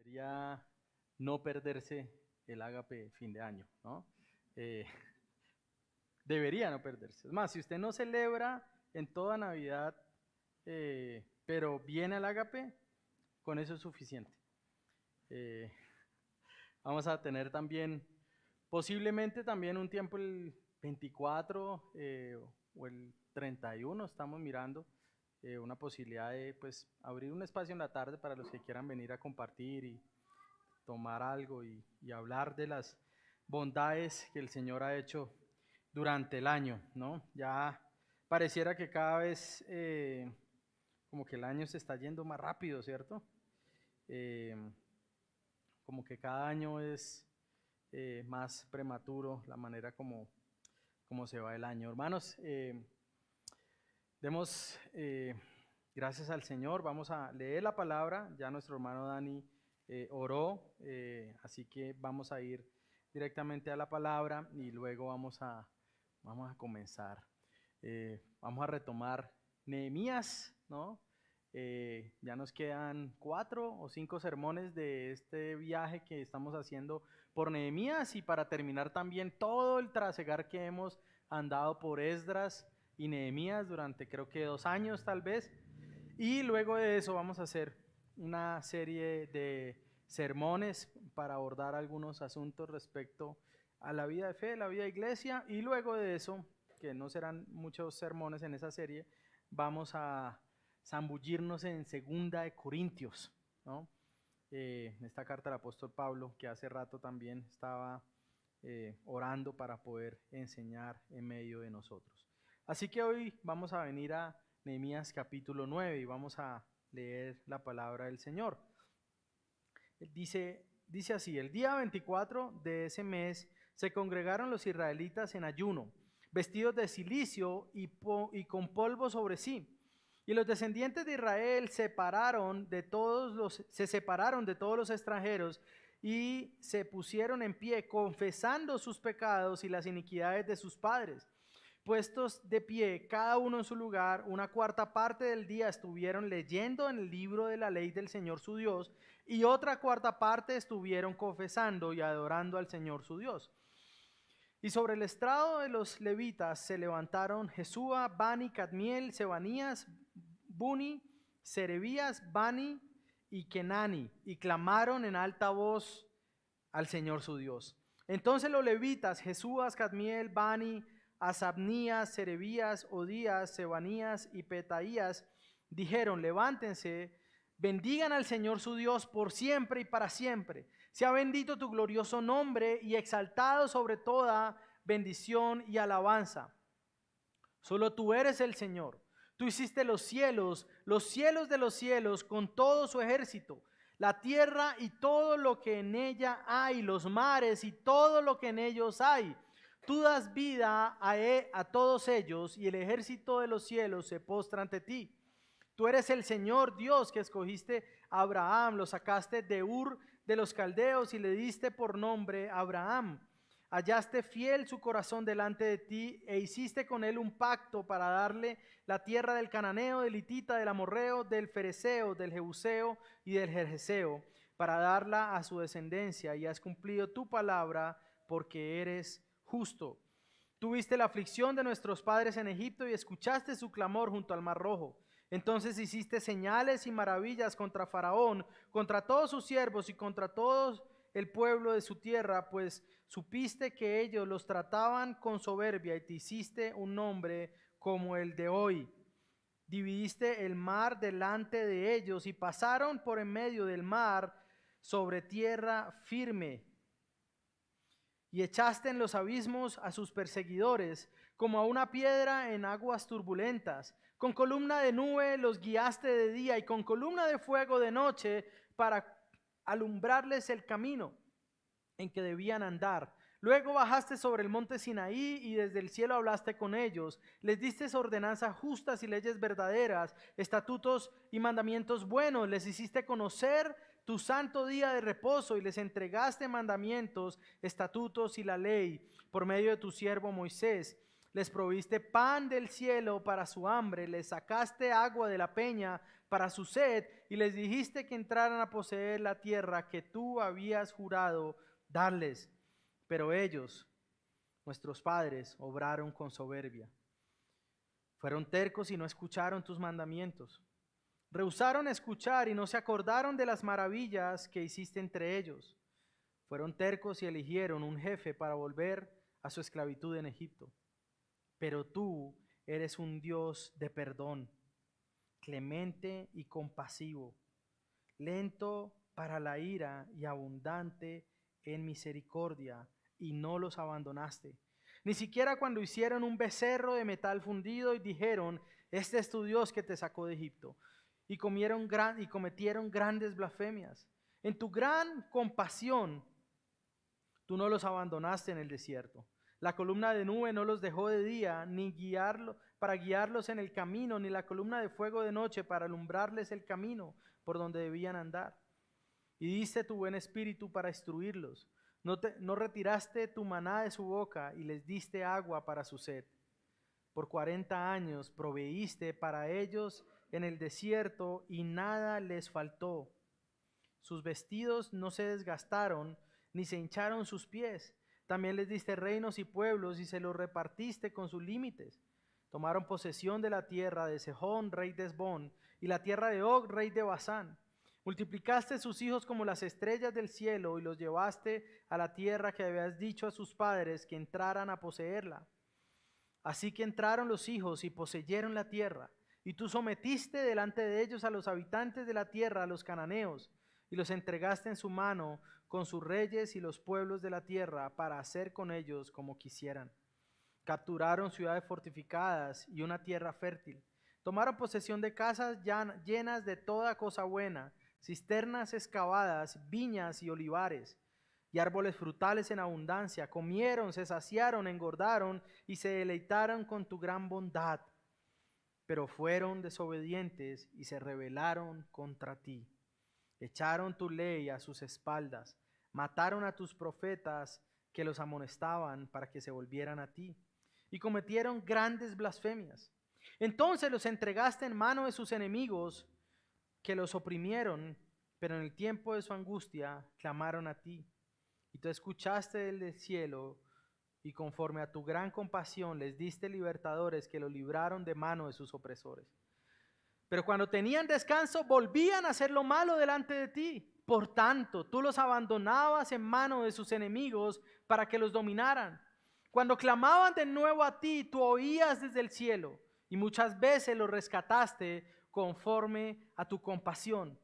debería no perderse el Ágape fin de año, ¿no? Eh, Debería no perderse. Es más, si usted no celebra en toda Navidad, pero viene al Ágape, con eso es suficiente. Eh, Vamos a tener también, posiblemente también un tiempo el 24 o el 31, estamos mirando una posibilidad de pues abrir un espacio en la tarde para los que quieran venir a compartir y tomar algo y hablar de las bondades que el Señor ha hecho durante el año, ¿no? Ya pareciera que cada vez como que el año se está yendo más rápido, ¿cierto? Eh, Como que cada año es más prematuro la manera como se va el año. Hermanos, demos gracias al Señor. Vamos a leer la palabra. Ya nuestro hermano Dani oró, así que vamos a ir directamente a la palabra y luego vamos a comenzar. Vamos a retomar Nehemías, ¿no? Ya nos quedan 4 o 5 sermones de este viaje que estamos haciendo por Nehemías y para terminar también todo el trasegar que hemos andado por Esdras y Nehemías durante creo que 2 años tal vez. Y luego de eso vamos a hacer una serie de sermones para abordar algunos asuntos respecto a la vida de fe, la vida de iglesia, y luego de eso, que no serán muchos sermones en esa serie, vamos a zambullirnos en Segunda de Corintios, ¿no? Esta carta del apóstol Pablo, que hace rato también estaba orando para poder enseñar en medio de nosotros. Así que hoy vamos a venir a Nehemías capítulo 9 y vamos a leer la palabra del Señor. Dice así: el día 24 de ese mes se congregaron los israelitas en ayuno, vestidos de cilicio y con polvo sobre sí. Y los descendientes de Israel se separaron de todos los extranjeros y se pusieron en pie, confesando sus pecados y las iniquidades de sus padres. Puestos de pie, cada uno en su lugar, una cuarta parte del día estuvieron leyendo en el libro de la ley del Señor su Dios, y otra cuarta parte estuvieron confesando y adorando al Señor su Dios. Y sobre el estrado de los levitas se levantaron Jesúa, Bani, Cadmiel, Sebanías, Buni, Serebías, Bani y Kenani, y clamaron en alta voz al Señor su Dios. Entonces los levitas, Jesúas, Cadmiel, Bani, Asabnías, Serebías, Odías, Sebanías y Petaías, dijeron: levántense, bendigan al Señor su Dios por siempre y para siempre. Sea bendito tu glorioso nombre y exaltado sobre toda bendición y alabanza. Solo tú eres el Señor. Tú hiciste los cielos de los cielos con todo su ejército, la tierra y todo lo que en ella hay, los mares y todo lo que en ellos hay. Tú das vida a todos ellos y el ejército de los cielos se postra ante ti. Tú eres el Señor Dios que escogiste a Abraham, lo sacaste de Ur de los Caldeos y le diste por nombre Abraham. Hallaste fiel su corazón delante de ti e hiciste con él un pacto para darle la tierra del cananeo, del hitita, del amorreo, del fereceo, del jebuseo y del jerjeseo, para darla a su descendencia, y has cumplido tu palabra porque eres justo. Tuviste la aflicción de nuestros padres en Egipto y escuchaste su clamor junto al Mar Rojo. Entonces hiciste señales y maravillas contra Faraón, contra todos sus siervos y contra todos el pueblo de su tierra, pues supiste que ellos los trataban con soberbia y te hiciste un nombre como el de hoy. Dividiste el mar delante de ellos y pasaron por en medio del mar sobre tierra firme. Y echaste en los abismos a sus perseguidores, como a una piedra en aguas turbulentas. Con columna de nube los guiaste de día y con columna de fuego de noche para alumbrarles el camino en que debían andar. Luego bajaste sobre el monte Sinaí y desde el cielo hablaste con ellos. Les diste ordenanzas justas y leyes verdaderas, estatutos y mandamientos buenos. Les hiciste conocer tu santo día de reposo y les entregaste mandamientos, estatutos y la ley por medio de tu siervo Moisés. Les proviste pan del cielo para su hambre, les sacaste agua de la peña para su sed, y les dijiste que entraran a poseer la tierra que tú habías jurado darles. Pero ellos, nuestros padres, obraron con soberbia. Fueron tercos y no escucharon tus mandamientos. Rehusaron escuchar y no se acordaron de las maravillas que hiciste entre ellos. Fueron tercos y eligieron un jefe para volver a su esclavitud en Egipto. Pero tú eres un Dios de perdón, clemente y compasivo, lento para la ira y abundante en misericordia, y no los abandonaste. Ni siquiera cuando hicieron un becerro de metal fundido y dijeron, este es tu Dios que te sacó de Egipto, y cometieron grandes blasfemias. En tu gran compasión, tú no los abandonaste en el desierto. La columna de nube no los dejó de día, ni para guiarlos en el camino, ni la columna de fuego de noche para alumbrarles el camino por donde debían andar. Y diste tu buen espíritu para instruirlos. No retiraste tu maná de su boca y les diste agua para su sed. Por 40 años proveíste para ellos en el desierto y nada les faltó. Sus vestidos no se desgastaron, ni se hincharon sus pies. También les diste reinos y pueblos y se los repartiste con sus límites. Tomaron posesión de la tierra de Sejón, rey de Hesbón, y la tierra de Og, rey de Basán. Multiplicaste sus hijos como las estrellas del cielo y los llevaste a la tierra que habías dicho a sus padres que entraran a poseerla. Así que entraron los hijos y poseyeron la tierra, y tú sometiste delante de ellos a los habitantes de la tierra, a los cananeos, y los entregaste en su mano con sus reyes y los pueblos de la tierra para hacer con ellos como quisieran. Capturaron ciudades fortificadas y una tierra fértil. Tomaron posesión de casas llenas de toda cosa buena, cisternas excavadas, viñas y olivares, y árboles frutales en abundancia. Comieron, se saciaron, engordaron y se deleitaron con tu gran bondad. Pero fueron desobedientes y se rebelaron contra ti. Echaron tu ley a sus espaldas, mataron a tus profetas que los amonestaban para que se volvieran a ti, y cometieron grandes blasfemias. Entonces los entregaste en mano de sus enemigos que los oprimieron, pero en el tiempo de su angustia clamaron a ti. Y tú escuchaste del cielo y conforme a tu gran compasión les diste libertadores que los libraron de mano de sus opresores. Pero cuando tenían descanso, volvían a hacer lo malo delante de ti. Por tanto, tú los abandonabas en mano de sus enemigos para que los dominaran. Cuando clamaban de nuevo a ti, tú oías desde el cielo y muchas veces los rescataste conforme a tu compasión.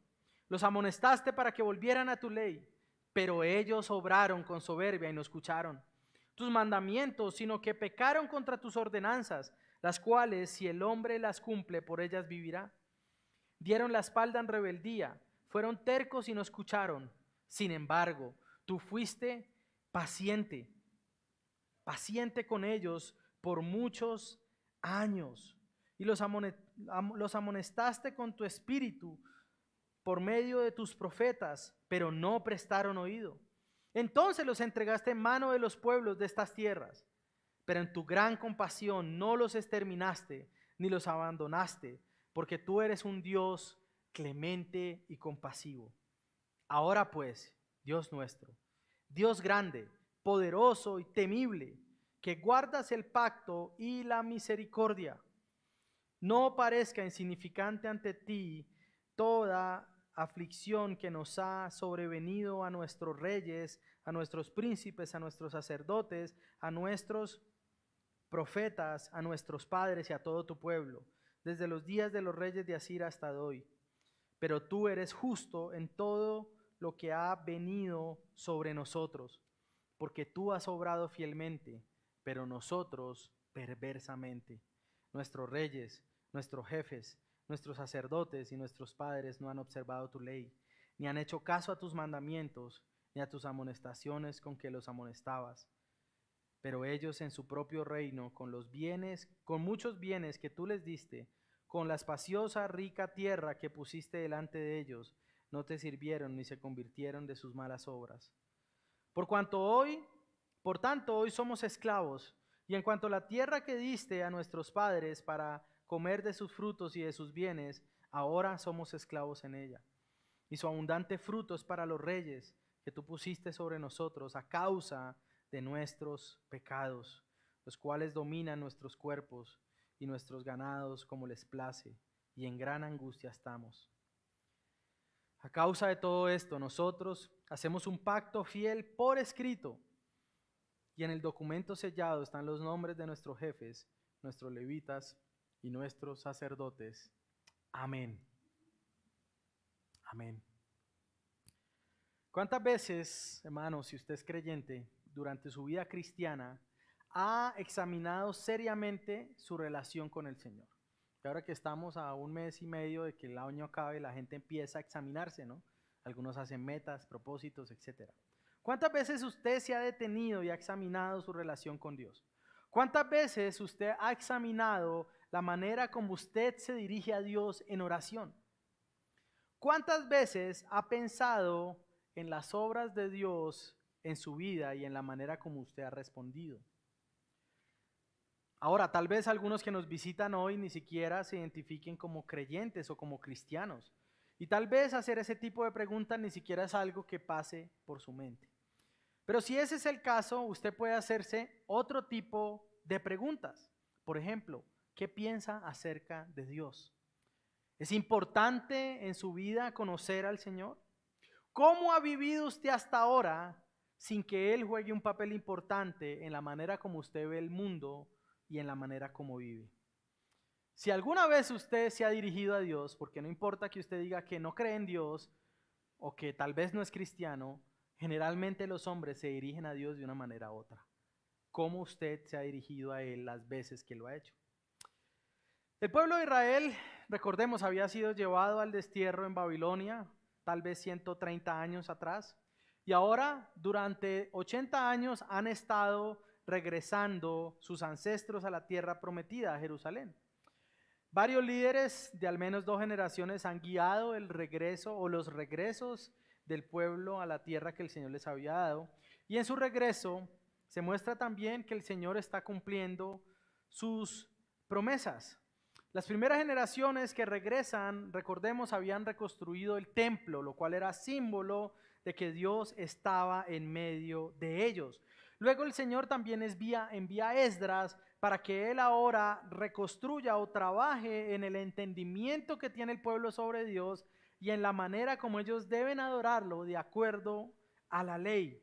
Los amonestaste para que volvieran a tu ley, pero ellos obraron con soberbia y no escucharon tus mandamientos, sino que pecaron contra tus ordenanzas, las cuales, si el hombre las cumple, por ellas vivirá. Dieron la espalda en rebeldía, fueron tercos y no escucharon. Sin embargo, tú fuiste paciente con ellos por muchos años, y los amonestaste con tu espíritu por medio de tus profetas, pero no prestaron oído. Entonces los entregaste en mano de los pueblos de estas tierras, pero en tu gran compasión no los exterminaste ni los abandonaste, porque tú eres un Dios clemente y compasivo. Ahora pues, Dios nuestro, Dios grande, poderoso y temible, que guardas el pacto y la misericordia, no parezca insignificante ante ti toda aflicción que nos ha sobrevenido a nuestros reyes, a nuestros príncipes, a nuestros sacerdotes, a nuestros profetas, a nuestros padres y a todo tu pueblo, desde los días de los reyes de Asiria hasta hoy. Pero tú eres justo en todo lo que ha venido sobre nosotros, porque tú has obrado fielmente, pero nosotros perversamente. Nuestros reyes, nuestros jefes, nuestros sacerdotes y nuestros padres no han observado tu ley, ni han hecho caso a tus mandamientos, ni a tus amonestaciones con que los amonestabas. Pero ellos en su propio reino, con muchos bienes que tú les diste, con la espaciosa, rica tierra que pusiste delante de ellos, no te sirvieron ni se convirtieron de sus malas obras. Por tanto, hoy somos esclavos, y en cuanto a la tierra que diste a nuestros padres para comer de sus frutos y de sus bienes, ahora somos esclavos en ella. Y su abundante fruto es para los reyes que tú pusiste sobre nosotros a causa de nuestros pecados, los cuales dominan nuestros cuerpos y nuestros ganados como les place, y en gran angustia estamos. A causa de todo esto, nosotros hacemos un pacto fiel por escrito, y en el documento sellado están los nombres de nuestros jefes, nuestros levitas y nuestros sacerdotes. Amén. Amén. ¿Cuántas veces, hermanos, si usted es creyente, durante su vida cristiana, ha examinado seriamente su relación con el Señor? Y ahora que estamos a un mes y medio de que el año acabe, la gente empieza a examinarse, ¿no? Algunos hacen metas, propósitos, etc. ¿Cuántas veces usted se ha detenido y ha examinado su relación con Dios? ¿Cuántas veces usted ha examinado la manera como usted se dirige a Dios en oración? ¿Cuántas veces ha pensado en las obras de Dios en su vida y en la manera como usted ha respondido? Ahora, tal vez algunos que nos visitan hoy ni siquiera se identifiquen como creyentes o como cristianos. Y tal vez hacer ese tipo de preguntas ni siquiera es algo que pase por su mente. Pero si ese es el caso, usted puede hacerse otro tipo de preguntas. Por ejemplo, ¿qué piensa acerca de Dios? ¿Es importante en su vida conocer al Señor? ¿Cómo ha vivido usted hasta ahora sin que Él juegue un papel importante en la manera como usted ve el mundo y en la manera como vive? Si alguna vez usted se ha dirigido a Dios, porque no importa que usted diga que no cree en Dios o que tal vez no es cristiano, generalmente los hombres se dirigen a Dios de una manera u otra. ¿Cómo usted se ha dirigido a Él las veces que lo ha hecho? El pueblo de Israel, recordemos, había sido llevado al destierro en Babilonia, tal vez 130 años atrás, y ahora durante 80 años han estado regresando sus ancestros a la tierra prometida, a Jerusalén. Varios líderes de al menos 2 generaciones han guiado el regreso o los regresos del pueblo a la tierra que el Señor les había dado, y en su regreso se muestra también que el Señor está cumpliendo sus promesas. Las primeras generaciones que regresan, recordemos, habían reconstruido el templo, lo cual era símbolo de que Dios estaba en medio de ellos. Luego el Señor también envía a Esdras para que él ahora reconstruya o trabaje en el entendimiento que tiene el pueblo sobre Dios y en la manera como ellos deben adorarlo de acuerdo a la ley.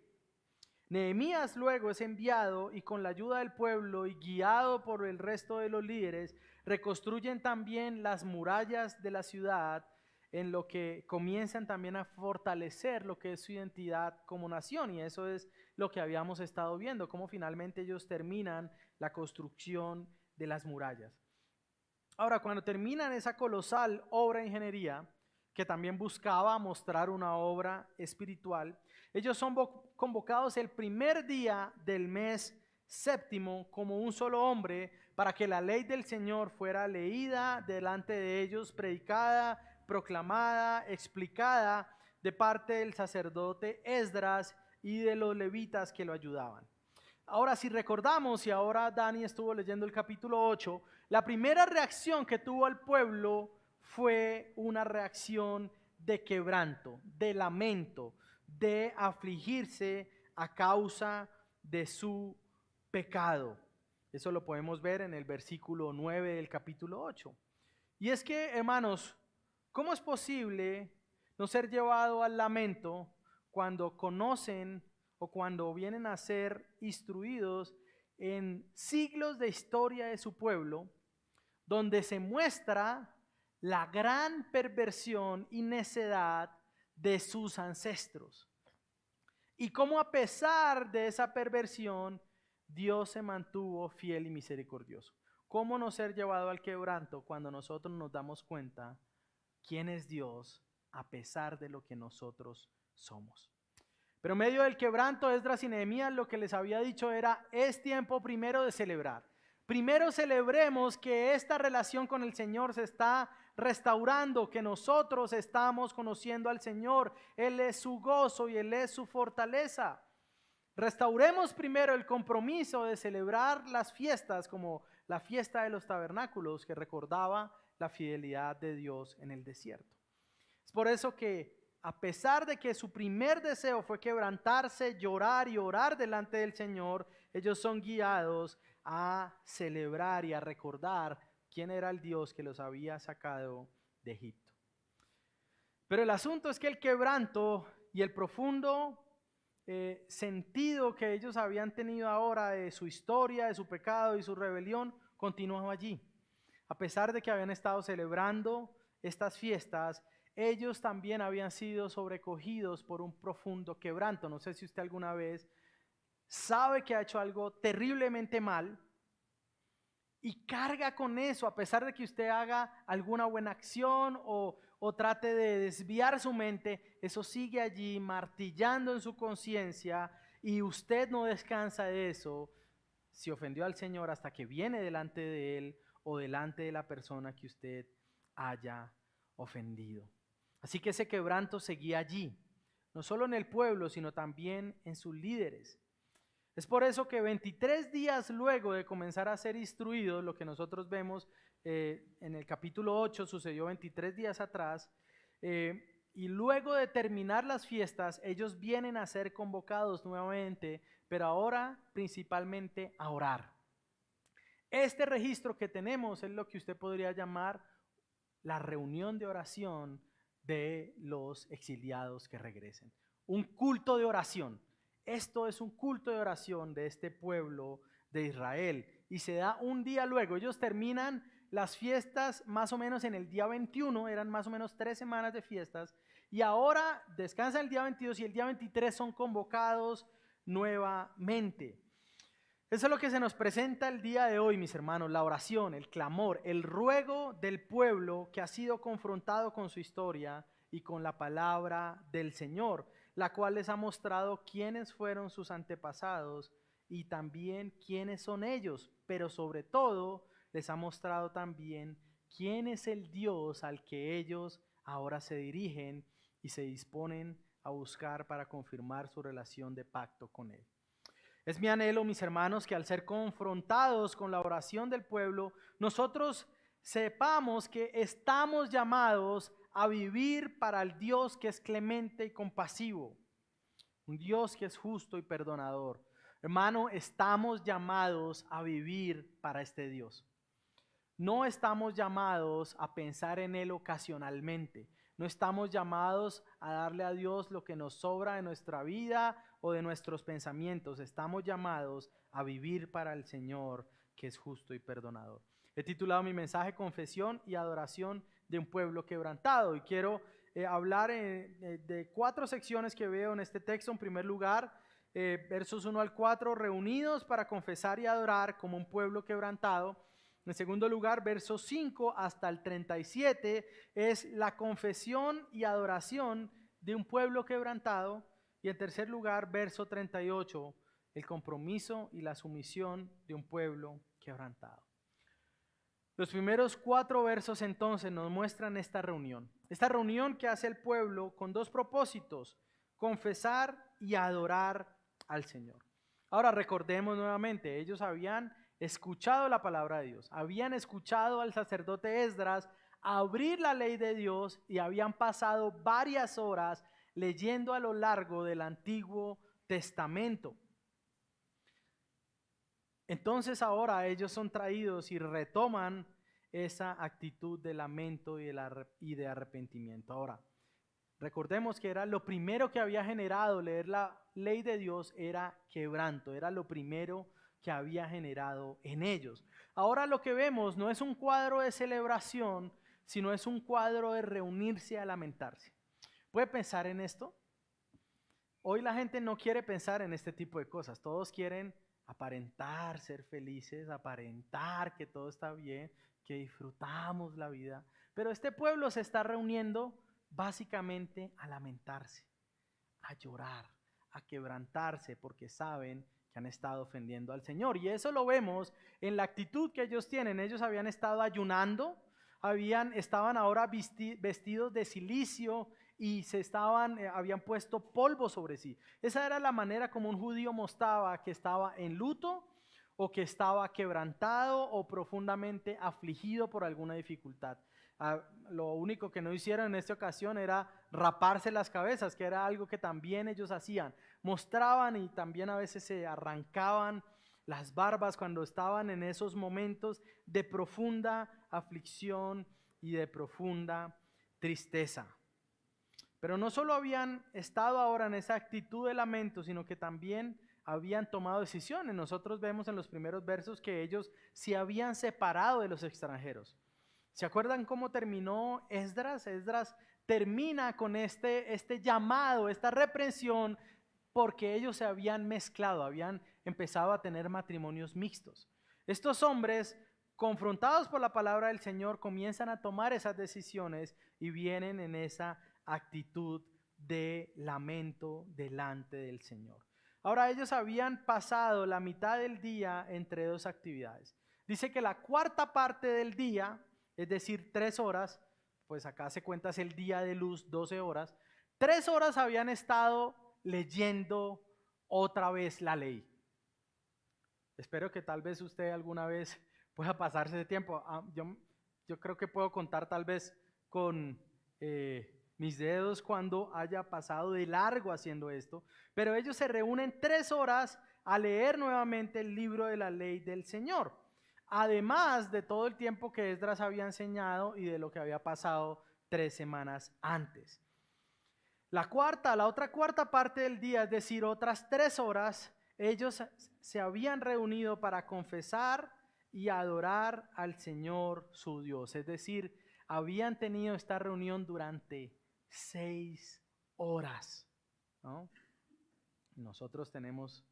Nehemías luego es enviado y con la ayuda del pueblo y guiado por el resto de los líderes, reconstruyen también las murallas de la ciudad, en lo que comienzan también a fortalecer lo que es su identidad como nación. Y eso es lo que habíamos estado viendo, cómo finalmente ellos terminan la construcción de las murallas. Ahora, cuando terminan esa colosal obra de ingeniería, que también buscaba mostrar una obra espiritual, ellos son convocados el primer día del mes séptimo como un solo hombre para que la ley del Señor fuera leída delante de ellos, predicada, proclamada, explicada de parte del sacerdote Esdras y de los levitas que lo ayudaban. Ahora, si recordamos, y ahora Dani estuvo leyendo el capítulo 8, la primera reacción que tuvo el pueblo fue una reacción de quebranto, de lamento, de afligirse a causa de su pecado. Eso lo podemos ver en el versículo 9 del capítulo 8. Y es que, hermanos, ¿cómo es posible no ser llevado al lamento cuando conocen o cuando vienen a ser instruidos en siglos de historia de su pueblo, donde se muestra la gran perversión y necedad de sus ancestros? Y cómo a pesar de esa perversión, Dios se mantuvo fiel y misericordioso. ¿Cómo no ser llevado al quebranto cuando nosotros nos damos cuenta quién es Dios a pesar de lo que nosotros somos? Pero en medio del quebranto, Esdras y Nehemías lo que les había dicho era: es tiempo primero de celebrar. Primero celebremos que esta relación con el Señor se está restaurando, que nosotros estamos conociendo al Señor. Él es su gozo y Él es su fortaleza. Restauremos primero el compromiso de celebrar las fiestas, como la fiesta de los tabernáculos que recordaba la fidelidad de Dios en el desierto. Es por eso que a pesar de que su primer deseo fue quebrantarse, llorar y orar delante del Señor, ellos son guiados a celebrar y a recordar quién era el Dios que los había sacado de Egipto. Pero el asunto es que el quebranto y el profundo sentido que ellos habían tenido ahora de su historia, de su pecado y su rebelión, continuaba allí. A pesar de que habían estado celebrando estas fiestas, ellos también habían sido sobrecogidos por un profundo quebranto. No sé si usted alguna vez sabe que ha hecho algo terriblemente mal y carga con eso, a pesar de que usted haga alguna buena acción o trate de desviar su mente, eso sigue allí martillando en su conciencia y usted no descansa de eso si ofendió al Señor hasta que viene delante de Él o delante de la persona que usted haya ofendido. Así que ese quebranto seguía allí, no solo en el pueblo, sino también en sus líderes. Es por eso que 23 días luego de comenzar a ser instruidos, lo que nosotros vemos en el capítulo 8 sucedió 23 días atrás, y luego de terminar las fiestas, ellos vienen a ser convocados nuevamente, pero ahora principalmente a orar. Este registro que tenemos es lo que usted podría llamar la reunión de oración de los exiliados que regresen. Un culto de oración. Esto es un culto de oración de este pueblo de Israel y se da un día luego. Ellos terminan las fiestas más o menos en el día 21, eran más o menos 3 semanas de fiestas y ahora descansan el día 22 y el día 23 son convocados nuevamente. Eso es lo que se nos presenta el día de hoy, mis hermanos, la oración, el clamor, el ruego del pueblo que ha sido confrontado con su historia y con la palabra del Señor, la cual les ha mostrado quiénes fueron sus antepasados y también quiénes son ellos, pero sobre todo les ha mostrado también quién es el Dios al que ellos ahora se dirigen y se disponen a buscar para confirmar su relación de pacto con Él. Es mi anhelo, mis hermanos, que al ser confrontados con la oración del pueblo, nosotros sepamos que estamos llamados a vivir para el Dios que es clemente y compasivo, un Dios que es justo y perdonador. Hermano, estamos llamados a vivir para este Dios. No estamos llamados a pensar en Él ocasionalmente. No estamos llamados a darle a Dios lo que nos sobra de nuestra vida o de nuestros pensamientos. Estamos llamados a vivir para el Señor, que es justo y perdonador. He titulado mi mensaje Confesión y Adoración de un pueblo quebrantado. Y quiero hablar de 4 secciones que veo en este texto. En primer lugar, versos 1 al 4, reunidos para confesar y adorar como un pueblo quebrantado. En segundo lugar, versos 5 hasta el 37 es la confesión y adoración de un pueblo quebrantado. Y en tercer lugar, verso 38, el compromiso y la sumisión de un pueblo quebrantado. Los primeros 4 versos entonces nos muestran esta reunión que hace el pueblo con 2 propósitos: confesar y adorar al Señor. Ahora recordemos nuevamente, ellos habían escuchado la palabra de Dios, habían escuchado al sacerdote Esdras abrir la ley de Dios y habían pasado varias horas leyendo a lo largo del Antiguo Testamento. Entonces ahora ellos son traídos y retoman esa actitud de lamento y de arrepentimiento. Ahora, recordemos que era lo primero que había generado leer la ley de Dios, era quebranto, era lo primero que había generado en ellos. Ahora lo que vemos no es un cuadro de celebración, sino es un cuadro de reunirse a lamentarse. ¿Puede pensar en esto? Hoy la gente no quiere pensar en este tipo de cosas. Todos quieren aparentar ser felices, aparentar que todo está bien, que disfrutamos la vida. Pero este pueblo se está reuniendo básicamente a lamentarse, a llorar, a quebrantarse, porque saben que han estado ofendiendo al Señor. Y eso lo vemos en la actitud que ellos tienen. Ellos habían estado ayunando, estaban ahora vestidos de cilicio y habían puesto polvo sobre sí. Esa era la manera como un judío mostraba que estaba en luto o que estaba quebrantado o profundamente afligido por alguna dificultad. Lo único que no hicieron en esta ocasión era raparse las cabezas, que era algo que también ellos hacían. Mostraban y también a veces se arrancaban las barbas cuando estaban en esos momentos de profunda aflicción y de profunda tristeza. Pero no solo habían estado ahora en esa actitud de lamento, sino que también habían tomado decisiones. Nosotros vemos en los primeros versos que ellos se habían separado de los extranjeros. ¿Se acuerdan cómo terminó Esdras? Esdras termina con este llamado, esta reprensión, porque ellos se habían mezclado, habían empezado a tener matrimonios mixtos. Estos hombres, confrontados por la palabra del Señor, comienzan a tomar esas decisiones y vienen en esa actitud de lamento delante del Señor. Ahora, ellos habían pasado la mitad del día entre dos actividades. Dice que la cuarta parte del día, es decir, 3 horas, pues acá se cuenta es el día de luz, 12 horas, 3 horas habían estado leyendo otra vez la ley. Espero que tal vez usted alguna vez pueda pasarse de tiempo. Yo creo que puedo contar tal vez con mis dedos cuando haya pasado de largo haciendo esto, pero ellos se reúnen 3 horas a leer nuevamente el libro de la ley del Señor, además de todo el tiempo que Esdras había enseñado y de lo que había pasado 3 semanas antes. La otra cuarta parte del día, es decir, otras 3 horas, ellos se habían reunido para confesar y adorar al Señor su Dios, es decir, habían tenido esta reunión durante 6 horas, ¿no? Nosotros tenemos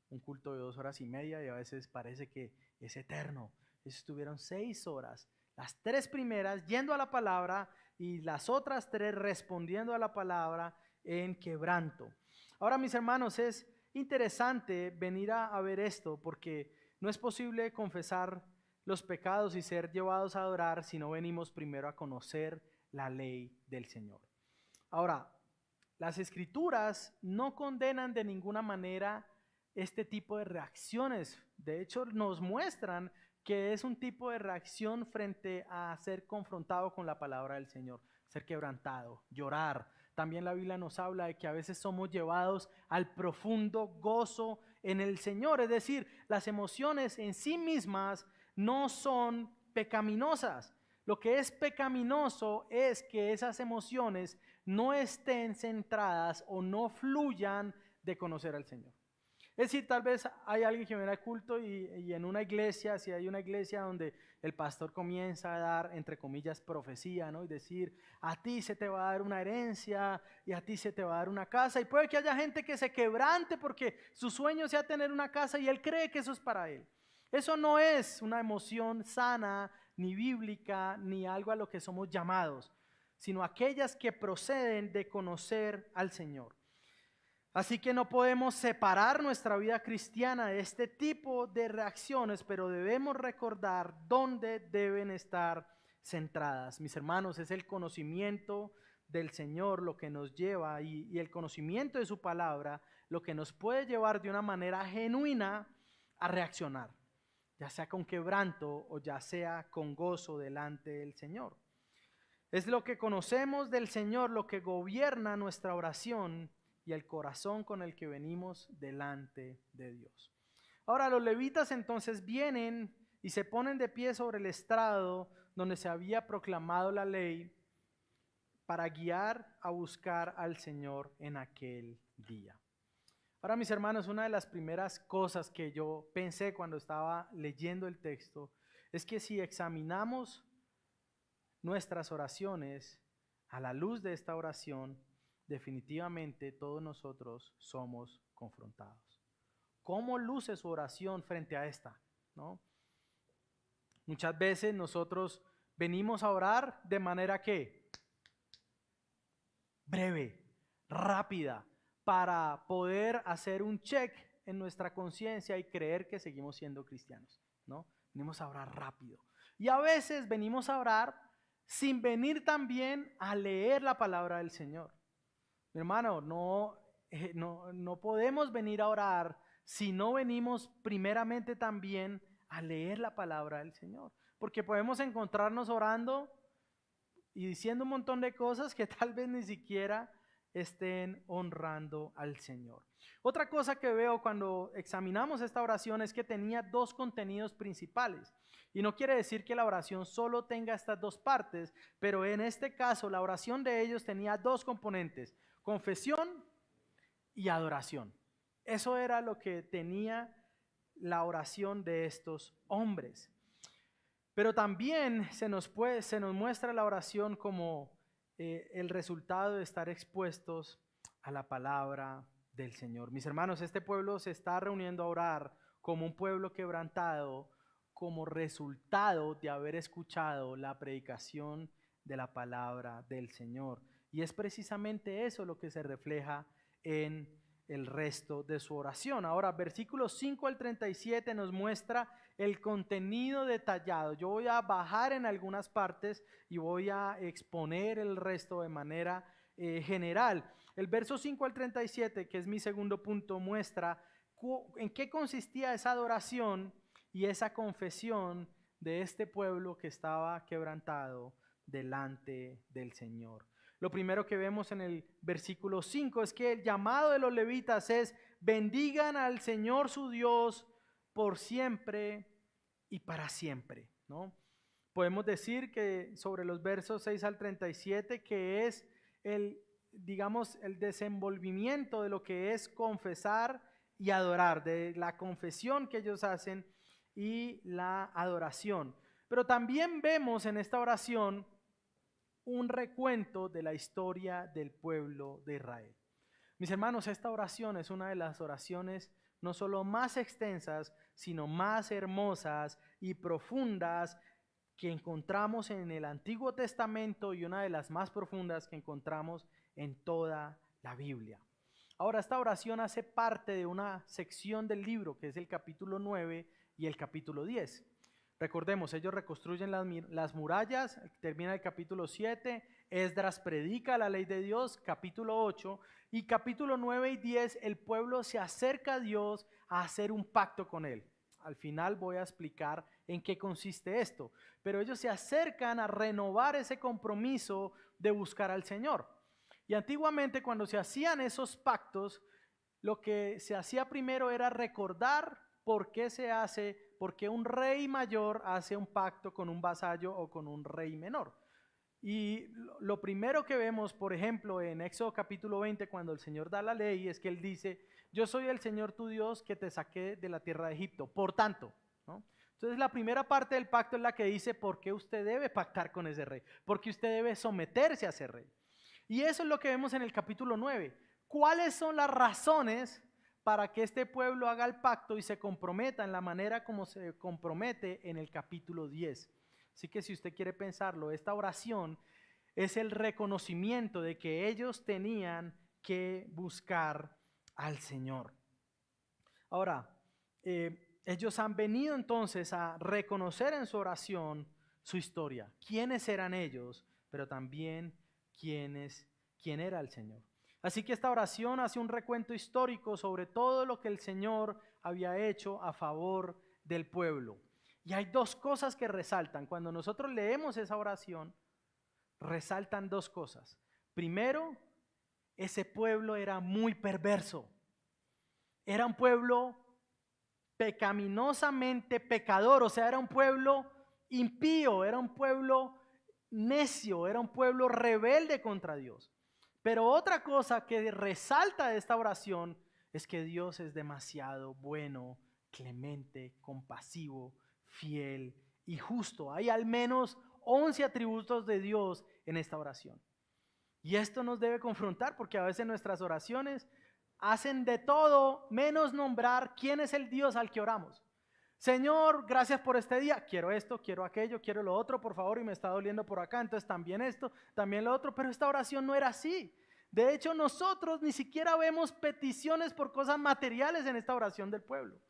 un culto de 2 horas y media y a veces parece que es eterno. Ellos estuvieron 6 horas, las 3 primeras yendo a la palabra y las otras 3 respondiendo a la palabra en quebranto. Ahora, mis hermanos, es interesante venir a ver esto porque no es posible confesar los pecados y ser llevados a adorar si no venimos primero a conocer la ley del Señor. Ahora, las Escrituras no condenan de ninguna manera este tipo de reacciones. De hecho, nos muestran que es un tipo de reacción frente a ser confrontado con la palabra del Señor, ser quebrantado, llorar. También la Biblia nos habla de que a veces somos llevados al profundo gozo en el Señor. Es decir, las emociones en sí mismas no son pecaminosas. Lo que es pecaminoso es que esas emociones no estén centradas o no fluyan de conocer al Señor. Es decir, tal vez hay alguien que viene al culto y en una iglesia, si hay una iglesia donde el pastor comienza a dar, entre comillas, profecía, ¿no? Y decir, a ti se te va a dar una herencia y a ti se te va a dar una casa. Y puede que haya gente que se quebrante porque su sueño sea tener una casa y él cree que eso es para él. Eso no es una emoción sana, ni bíblica, ni algo a lo que somos llamados, sino aquellas que proceden de conocer al Señor. Así que no podemos separar nuestra vida cristiana de este tipo de reacciones, pero debemos recordar dónde deben estar centradas. Mis hermanos, es el conocimiento del Señor lo que nos lleva y el conocimiento de su palabra lo que nos puede llevar de una manera genuina a reaccionar, ya sea con quebranto o ya sea con gozo delante del Señor. Es lo que conocemos del Señor lo que gobierna nuestra oración y el corazón con el que venimos delante de Dios. Ahora los levitas entonces vienen y se ponen de pie sobre el estrado donde se había proclamado la ley para guiar a buscar al Señor en aquel día. Ahora, mis hermanos, una de las primeras cosas que yo pensé cuando estaba leyendo el texto es que si examinamos nuestras oraciones a la luz de esta oración, definitivamente todos nosotros somos confrontados. ¿Cómo luce su oración frente a esta? ¿No? Muchas veces nosotros venimos a orar de manera que breve, rápida, para poder hacer un check en nuestra conciencia y creer que seguimos siendo cristianos, ¿no? Venimos a orar rápido. Y a veces venimos a orar sin venir también a leer la palabra del Señor. Mi hermano, no podemos venir a orar si no venimos primeramente también a leer la palabra del Señor. Porque podemos encontrarnos orando y diciendo un montón de cosas que tal vez ni siquiera estén honrando al Señor. Otra cosa que veo cuando examinamos esta oración es que tenía dos contenidos principales. Y no quiere decir que la oración solo tenga estas dos partes, pero en este caso la oración de ellos tenía dos componentes: confesión y adoración. Eso era lo que tenía la oración de estos hombres. Pero también se nos muestra la oración como el resultado de estar expuestos a la palabra del Señor. Mis hermanos, este pueblo se está reuniendo a orar como un pueblo quebrantado, como resultado de haber escuchado la predicación de la palabra del Señor. Y es precisamente eso lo que se refleja en el resto de su oración. Ahora, versículos 5 al 37 nos muestra el contenido detallado. Yo voy a bajar en algunas partes y voy a exponer el resto de manera general. El verso 5 al 37, que es mi segundo punto, muestra en qué consistía esa adoración y esa confesión de este pueblo que estaba quebrantado delante del Señor. Lo primero que vemos en el versículo 5 es que el llamado de los levitas es: bendigan al Señor su Dios por siempre y para siempre, ¿no? Podemos decir que sobre los versos 6 al 37 que es el desenvolvimiento de lo que es confesar y adorar, de la confesión que ellos hacen y la adoración. Pero también vemos en esta oración un recuento de la historia del pueblo de Israel. Mis hermanos, esta oración es una de las oraciones no solo más extensas, sino más hermosas y profundas que encontramos en el Antiguo Testamento y una de las más profundas que encontramos en toda la Biblia. Ahora, esta oración hace parte de una sección del libro que es el capítulo 9 y el capítulo 10. Recordemos, ellos reconstruyen las murallas, termina el capítulo 7, Esdras predica la ley de Dios, capítulo 8, y capítulo 9 y 10, el pueblo se acerca a Dios a hacer un pacto con Él. Al final voy a explicar en qué consiste esto, pero ellos se acercan a renovar ese compromiso de buscar al Señor. Y antiguamente cuando se hacían esos pactos, lo que se hacía primero era recordar por qué un rey mayor hace un pacto con un vasallo o con un rey menor. Y lo primero que vemos, por ejemplo, en Éxodo capítulo 20, cuando el Señor da la ley, es que Él dice: yo soy el Señor tu Dios que te saqué de la tierra de Egipto, por tanto, ¿no? Entonces la primera parte del pacto es la que dice por qué usted debe pactar con ese rey, por qué usted debe someterse a ese rey. Y eso es lo que vemos en el capítulo 9. ¿Cuáles son las razones para que este pueblo haga el pacto y se comprometa en la manera como se compromete en el capítulo 10? Así que si usted quiere pensarlo, esta oración es el reconocimiento de que ellos tenían que buscar al Señor. Ahora, ellos han venido entonces a reconocer en su oración su historia, quiénes eran ellos, pero también quién era el Señor. Así que esta oración hace un recuento histórico sobre todo lo que el Señor había hecho a favor del pueblo. Y hay dos cosas que resaltan. Cuando nosotros leemos esa oración, resaltan dos cosas. Primero, ese pueblo era muy perverso. Era un pueblo pecaminosamente pecador, o sea, era un pueblo impío, era un pueblo necio, era un pueblo rebelde contra Dios. Pero otra cosa que resalta de esta oración es que Dios es demasiado bueno, clemente, compasivo, fiel y justo. Hay al menos 11 atributos de Dios en esta oración. Y esto nos debe confrontar porque a veces nuestras oraciones hacen de todo menos nombrar quién es el Dios al que oramos. Señor, gracias por este día, quiero esto, quiero aquello, quiero lo otro, por favor, y me está doliendo por acá, entonces también esto, también lo otro, pero esta oración no era así. De hecho, nosotros ni siquiera vemos peticiones por cosas materiales en esta oración del pueblo.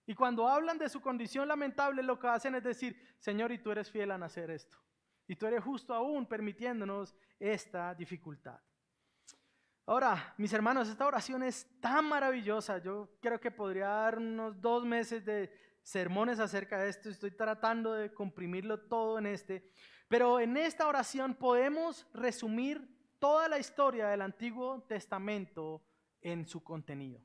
Y cuando hablan de su condición lamentable, lo que hacen es decir: Señor, y tú eres fiel en hacer esto, y tú eres justo aún permitiéndonos esta dificultad. Ahora, mis hermanos, esta oración es tan maravillosa. Yo creo que podría dar unos 2 meses de sermones acerca de esto. Estoy tratando de comprimirlo todo en este. Pero en esta oración podemos resumir toda la historia del Antiguo Testamento en su contenido.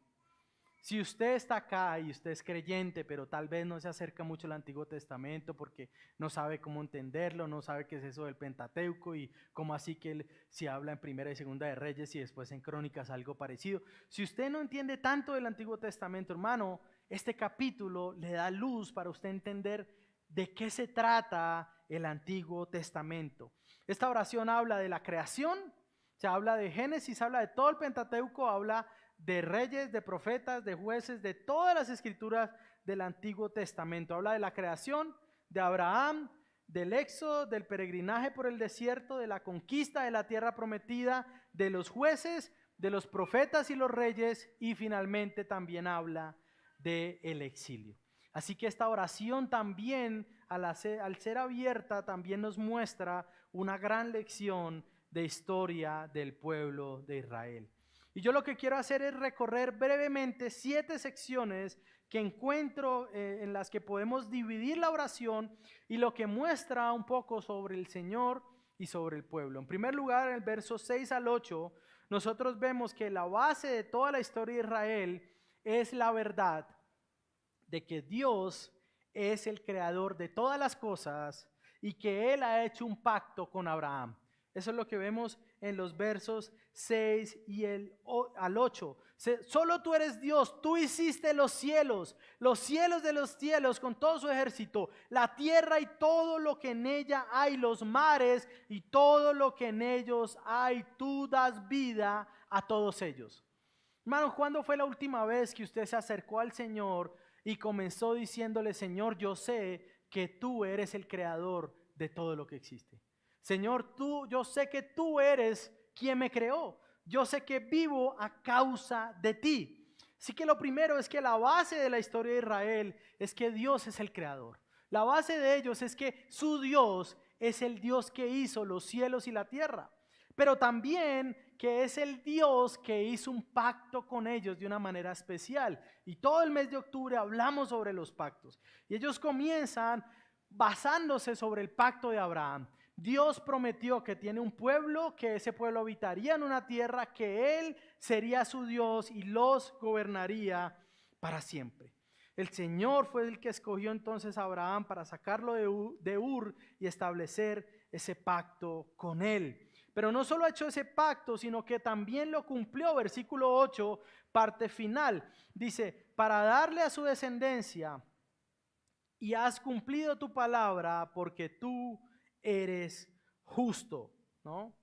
Si usted está acá y usted es creyente, pero tal vez no se acerca mucho al Antiguo Testamento porque no sabe cómo entenderlo, no sabe qué es eso del Pentateuco y cómo así que se habla en Primera y Segunda de Reyes y después en Crónicas algo parecido. Si usted no entiende tanto del Antiguo Testamento, hermano, este capítulo le da luz para usted entender de qué se trata el Antiguo Testamento. Esta oración habla de la creación, se habla de Génesis, habla de todo el Pentateuco, habla de reyes, de profetas, de jueces, de todas las escrituras del Antiguo Testamento. Habla de la creación, de Abraham, del éxodo, del peregrinaje por el desierto, de la conquista de la tierra prometida, de los jueces, de los profetas y los reyes, y finalmente también habla del exilio. Así que esta oración también, al ser abierta, también nos muestra una gran lección de historia del pueblo de Israel. Y yo lo que quiero hacer es recorrer brevemente 7 secciones que encuentro en las que podemos dividir la oración y lo que muestra un poco sobre el Señor y sobre el pueblo. En primer lugar, en el verso 6 al 8, nosotros vemos que la base de toda la historia de Israel es la verdad de que Dios es el creador de todas las cosas y que Él ha hecho un pacto con Abraham. Eso es lo que vemos en los versos 6 y al 8. Solo tú eres Dios, tú hiciste los cielos de los cielos con todo su ejército, la tierra y todo lo que en ella hay, los mares y todo lo que en ellos hay, tú das vida a todos ellos. Hermanos, ¿cuándo fue la última vez que usted se acercó al Señor y comenzó diciéndole: Señor, yo sé que tú eres el creador de todo lo que existe? Señor, yo sé que tú eres quien me creó. Yo sé que vivo a causa de ti. Así que lo primero es que la base de la historia de Israel es que Dios es el creador. La base de ellos es que su Dios es el Dios que hizo los cielos y la tierra. Pero también que es el Dios que hizo un pacto con ellos de una manera especial. Y todo el mes de octubre hablamos sobre los pactos. Y ellos comienzan basándose sobre el pacto de Abraham. Dios prometió que tiene un pueblo, que ese pueblo habitaría en una tierra, que Él sería su Dios y los gobernaría para siempre. El Señor fue el que escogió entonces a Abraham para sacarlo de Ur y establecer ese pacto con Él. Pero no solo ha hecho ese pacto, sino que también lo cumplió. Versículo 8, parte final. Dice: para darle a su descendencia, y has cumplido tu palabra porque tú eres justo, ¿no?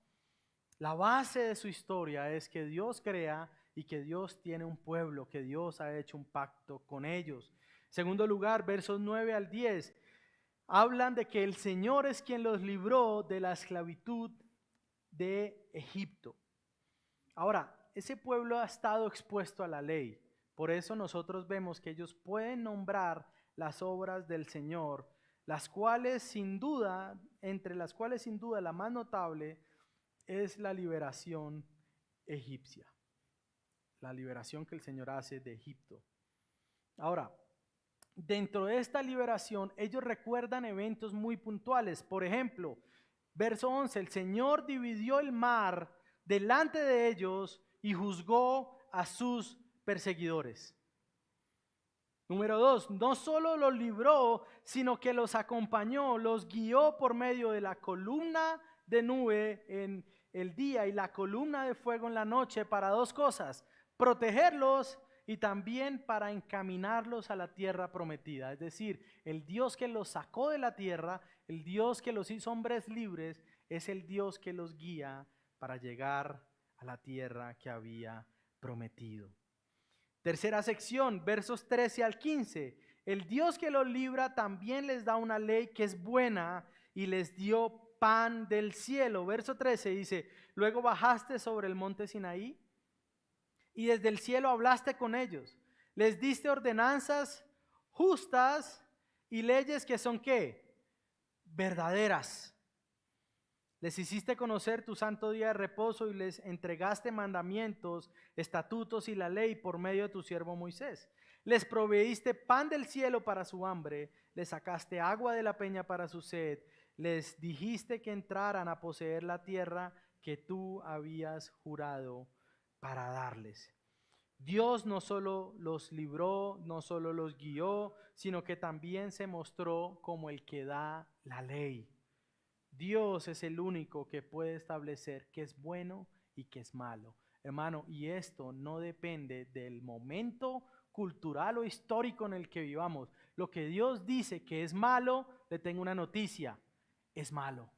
La base de su historia es que Dios crea y que Dios tiene un pueblo, que Dios ha hecho un pacto con ellos. Segundo lugar, versos 9 al 10, hablan de que el Señor es quien los libró de la esclavitud de Egipto. Ahora, ese pueblo ha estado expuesto a la ley. Por eso nosotros vemos que ellos pueden nombrar las obras del Señor, las cuales sin duda, entre las cuales sin duda la más notable es la liberación egipcia, la liberación que el Señor hace de Egipto. Ahora, dentro de esta liberación, ellos recuerdan eventos muy puntuales. Por ejemplo, verso 11, el Señor dividió el mar delante de ellos y juzgó a sus perseguidores. Número 2, no solo los libró, sino que los acompañó, los guió por medio de la columna de nube en el día y la columna de fuego en la noche para 2 cosas: protegerlos y también para encaminarlos a la tierra prometida. Es decir, el Dios que los sacó de la tierra, el Dios que los hizo hombres libres, es el Dios que los guía para llegar a la tierra que había prometido. Tercera sección, versos 13 al 15. El Dios que los libra también les da una ley que es buena y les dio pan del cielo. Verso 13 dice: luego bajaste sobre el monte Sinaí y desde el cielo hablaste con ellos. Les diste ordenanzas justas y leyes que son ¿qué? Verdaderas. Les hiciste conocer tu santo día de reposo y les entregaste mandamientos, estatutos y la ley por medio de tu siervo Moisés. Les proveíste pan del cielo para su hambre, les sacaste agua de la peña para su sed, les dijiste que entraran a poseer la tierra que tú habías jurado para darles. Dios no solo los libró, no solo los guió, sino que también se mostró como el que da la ley. Dios es el único que puede establecer qué es bueno y qué es malo. Hermano, y esto no depende del momento cultural o histórico en el que vivamos. Lo que Dios dice que es malo, le tengo una noticia, es malo.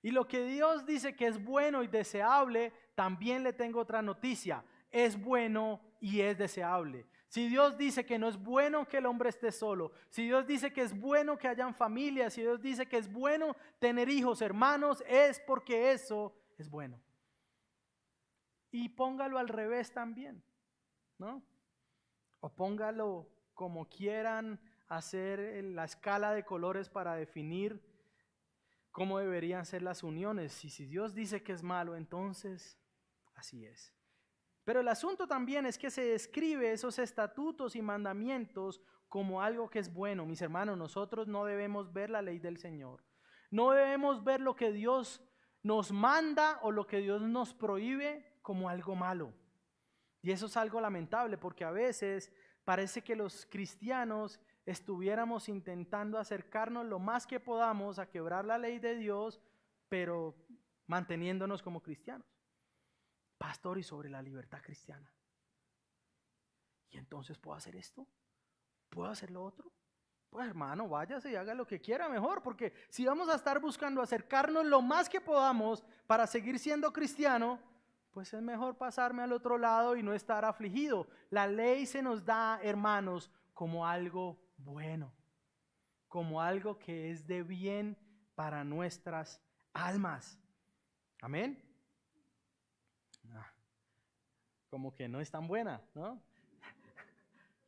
Y lo que Dios dice que es bueno y deseable, también le tengo otra noticia, es bueno y es deseable. Si Dios dice que no es bueno que el hombre esté solo, si Dios dice que es bueno que hayan familias, si Dios dice que es bueno tener hijos, hermanos, es porque eso es bueno. Y póngalo al revés también, ¿no? O póngalo como quieran hacer la escala de colores para definir cómo deberían ser las uniones. Y si Dios dice que es malo, entonces así es. Pero el asunto también es que se describe esos estatutos y mandamientos como algo que es bueno. Mis hermanos, nosotros no debemos ver la ley del Señor. No debemos ver lo que Dios nos manda o lo que Dios nos prohíbe como algo malo. Y eso es algo lamentable porque a veces parece que los cristianos estuviéramos intentando acercarnos lo más que podamos a quebrar la ley de Dios, pero manteniéndonos como cristianos. Pastor, y sobre la libertad cristiana. ¿Y entonces puedo hacer esto? ¿Puedo hacer lo otro? Pues hermano, váyase y haga lo que quiera mejor, porque si vamos a estar buscando acercarnos lo más que podamos para seguir siendo cristiano, pues es mejor pasarme al otro lado y no estar afligido. La ley se nos da, hermanos, como algo bueno, como algo que es de bien para nuestras almas. Amén. Como que no es tan buena, ¿no?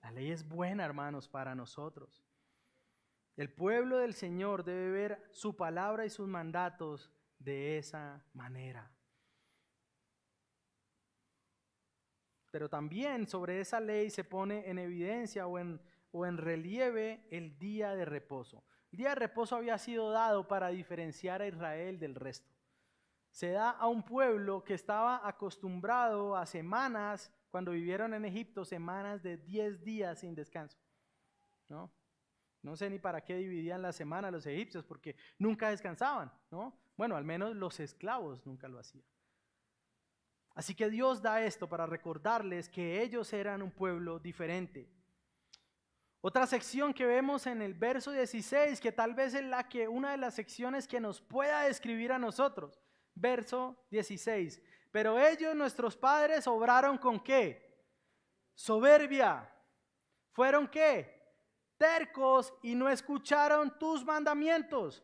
La ley es buena, hermanos, para nosotros. El pueblo del Señor debe ver su palabra y sus mandatos de esa manera. Pero también sobre esa ley se pone en evidencia o en relieve el día de reposo. El día de reposo había sido dado para diferenciar a Israel del resto. Se da a un pueblo que estaba acostumbrado a semanas, cuando vivieron en Egipto, semanas de 10 días sin descanso. No sé ni para qué dividían la semana los egipcios, porque nunca descansaban, ¿no? Bueno, al menos los esclavos nunca lo hacían. Así que Dios da esto para recordarles que ellos eran un pueblo diferente. Otra sección que vemos en el verso 16, que tal vez es una de las secciones que nos pueda describir a nosotros. Verso 16. Pero ellos, nuestros padres, obraron ¿con qué? Soberbia. ¿Fueron qué? Tercos y no escucharon tus mandamientos.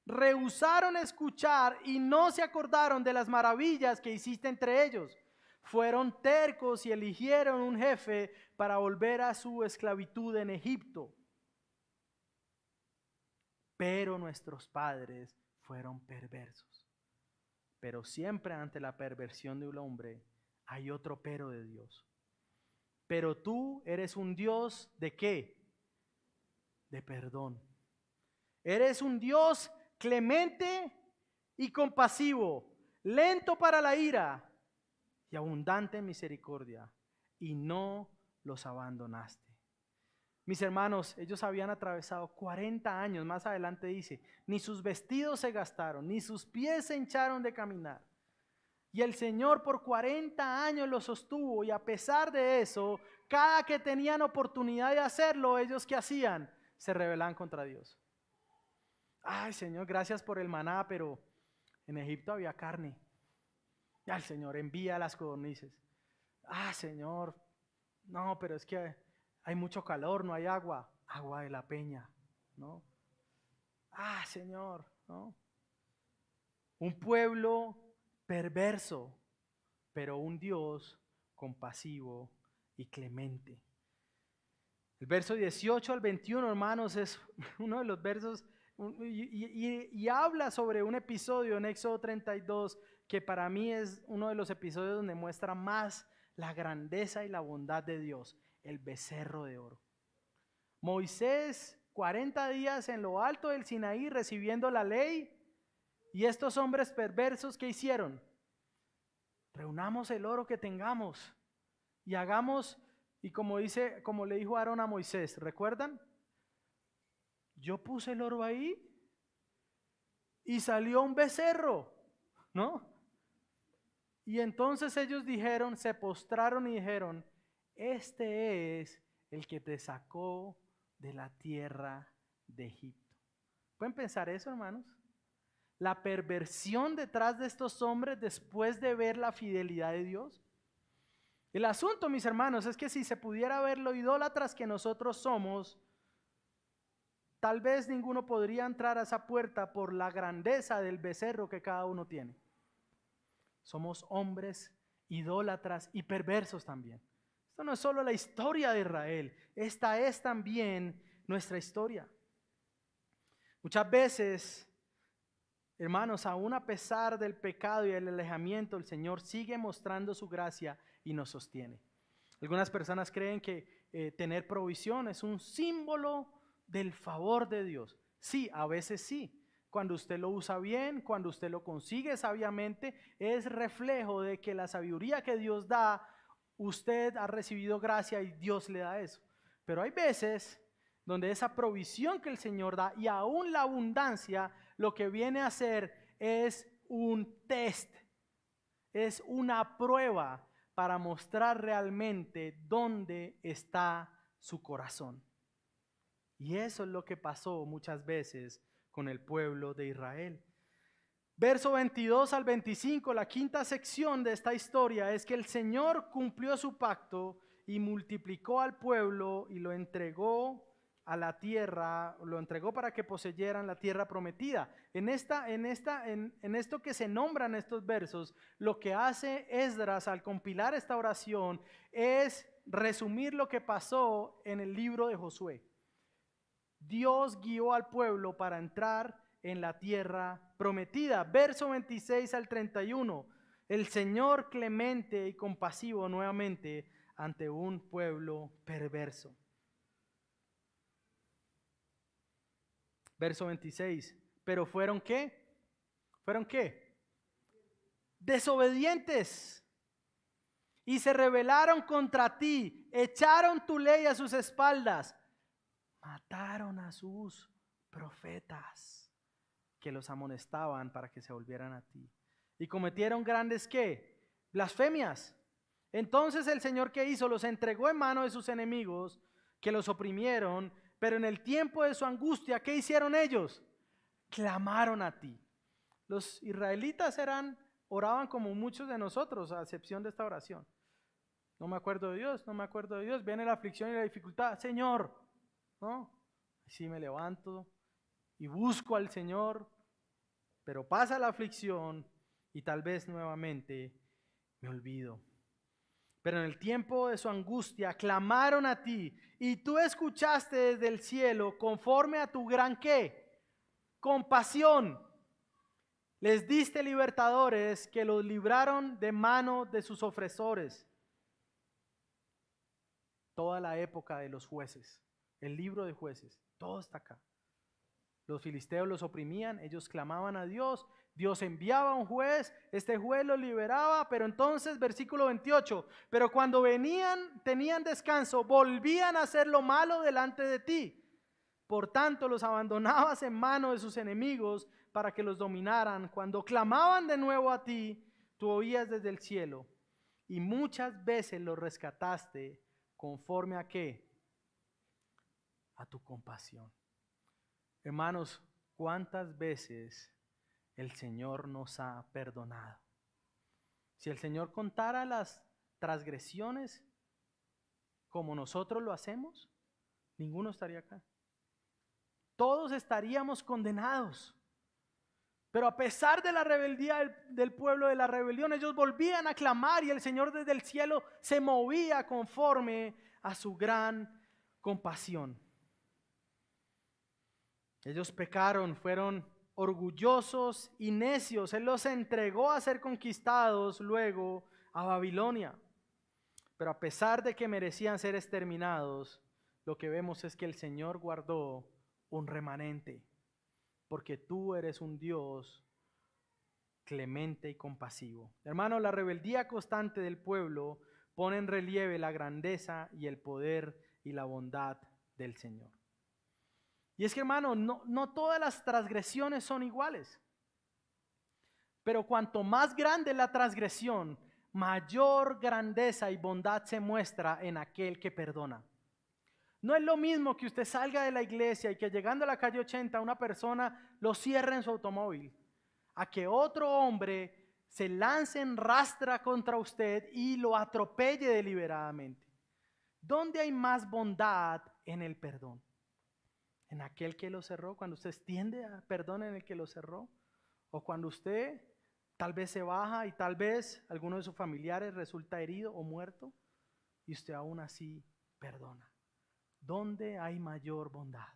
Rehusaron escuchar y no se acordaron de las maravillas que hiciste entre ellos. Fueron tercos y eligieron un jefe para volver a su esclavitud en Egipto. Pero nuestros padres fueron perversos. Pero siempre ante la perversión de un hombre hay otro pero de Dios. Pero tú eres un Dios ¿de qué? De perdón. Eres un Dios clemente y compasivo, lento para la ira y abundante en misericordia, y no los abandonaste. Mis hermanos, ellos habían atravesado 40 años, más adelante dice, ni sus vestidos se gastaron, ni sus pies se hincharon de caminar. Y el Señor por 40 años los sostuvo, y a pesar de eso, cada que tenían oportunidad de hacerlo, ellos ¿qué hacían? Se rebelaban contra Dios. Ay, Señor, gracias por el maná, pero en Egipto había carne. Ya el Señor envía las codornices. Ah, Señor, no, pero es que hay mucho calor, no hay agua. Agua de la peña, ¿no? Ah, Señor, ¿no? Un pueblo perverso, pero un Dios compasivo y clemente. El verso 18 al 21, hermanos, es uno de los versos y habla sobre un episodio en Éxodo 32 que para mí es uno de los episodios donde muestra más la grandeza y la bondad de Dios, el becerro de oro. Moisés, 40 días en lo alto del Sinaí recibiendo la ley. Y estos hombres perversos, ¿qué hicieron? Reunamos el oro que tengamos y hagamos, y como le dijo Aarón a Moisés, ¿recuerdan? Yo puse el oro ahí y salió un becerro, ¿no? Y entonces ellos dijeron, se postraron y dijeron, este es el que te sacó de la tierra de Egipto. ¿Pueden pensar eso, hermanos? La perversión detrás de estos hombres después de ver la fidelidad de Dios. El asunto, mis hermanos, es que si se pudiera ver lo idólatras que nosotros somos, tal vez ninguno podría entrar a esa puerta por la grandeza del becerro que cada uno tiene. Somos hombres idólatras y perversos también. Esto no es solo la historia de Israel, esta es también nuestra historia. Muchas veces, hermanos, aún a pesar del pecado y el alejamiento, el Señor sigue mostrando su gracia y nos sostiene. Algunas personas creen que tener provisión es un símbolo del favor de Dios. Sí, a veces sí. Cuando usted lo usa bien, cuando usted lo consigue sabiamente, es reflejo de que la sabiduría que Dios da, usted ha recibido gracia y Dios le da eso. Pero hay veces donde esa provisión que el Señor da y aún la abundancia, lo que viene a hacer es un test, es una prueba para mostrar realmente dónde está su corazón. Y eso es lo que pasó muchas veces con el pueblo de Israel. Verso 22 al 25, la quinta sección de esta historia es que el Señor cumplió su pacto y multiplicó al pueblo y lo entregó a la tierra, lo entregó para que poseyeran la tierra prometida. En esto que se nombran estos versos, lo que hace Esdras al compilar esta oración es resumir lo que pasó en el libro de Josué. Dios guió al pueblo para entrar en la tierra prometida. Verso 26 al 31. El Señor clemente y compasivo nuevamente ante un pueblo perverso. Verso 26. Pero ¿fueron qué? ¿Fueron qué? Desobedientes. Y se rebelaron contra ti. Echaron tu ley a sus espaldas. Mataron a sus profetas que los amonestaban para que se volvieran a ti. Y cometieron grandes ¿qué? Blasfemias. Entonces el Señor, ¿qué hizo? Los entregó en mano de sus enemigos que los oprimieron, pero en el tiempo de su angustia, ¿qué hicieron ellos? Clamaron a ti. Los israelitas oraban como muchos de nosotros, a excepción de esta oración. No me acuerdo de Dios, no me acuerdo de Dios. Viene la aflicción y la dificultad. Señor, ¿no? Así me levanto y busco al Señor, pero pasa la aflicción y tal vez nuevamente me olvido. Pero en el tiempo de su angustia clamaron a ti y tú escuchaste desde el cielo conforme a tu gran ¿qué? Compasión. Les diste libertadores que los libraron de mano de sus opresores. Toda la época de los jueces, el libro de jueces, todo está acá. Los filisteos los oprimían, ellos clamaban a Dios, Dios enviaba a un juez, este juez los liberaba, pero entonces, versículo 28, pero cuando venían, tenían descanso, volvían a hacer lo malo delante de ti. Por tanto, los abandonabas en mano de sus enemigos para que los dominaran. Cuando clamaban de nuevo a ti, tú oías desde el cielo y muchas veces los rescataste conforme a ¿qué? A tu compasión. Hermanos, ¿cuántas veces el Señor nos ha perdonado? Si el Señor contara las transgresiones como nosotros lo hacemos, ninguno estaría acá. Todos estaríamos condenados. Pero a pesar de la rebeldía del pueblo, de la rebelión, ellos volvían a clamar y el Señor desde el cielo se movía conforme a su gran compasión. Ellos pecaron, fueron orgullosos y necios. Él los entregó a ser conquistados luego a Babilonia. Pero a pesar de que merecían ser exterminados, lo que vemos es que el Señor guardó un remanente, porque tú eres un Dios clemente y compasivo. Hermano, la rebeldía constante del pueblo pone en relieve la grandeza y el poder y la bondad del Señor. Y es que, hermano, no todas las transgresiones son iguales. Pero cuanto más grande la transgresión, mayor grandeza y bondad se muestra en aquel que perdona. No es lo mismo que usted salga de la iglesia y que llegando a la calle 80 una persona lo cierre en su automóvil, a que otro hombre se lance en rastra contra usted y lo atropelle deliberadamente. ¿Dónde hay más bondad en el perdón? ¿En aquel que lo cerró? Cuando usted extiende perdón en el que lo cerró. O cuando usted tal vez se baja y tal vez alguno de sus familiares resulta herido o muerto y usted aún así perdona. ¿Dónde hay mayor bondad?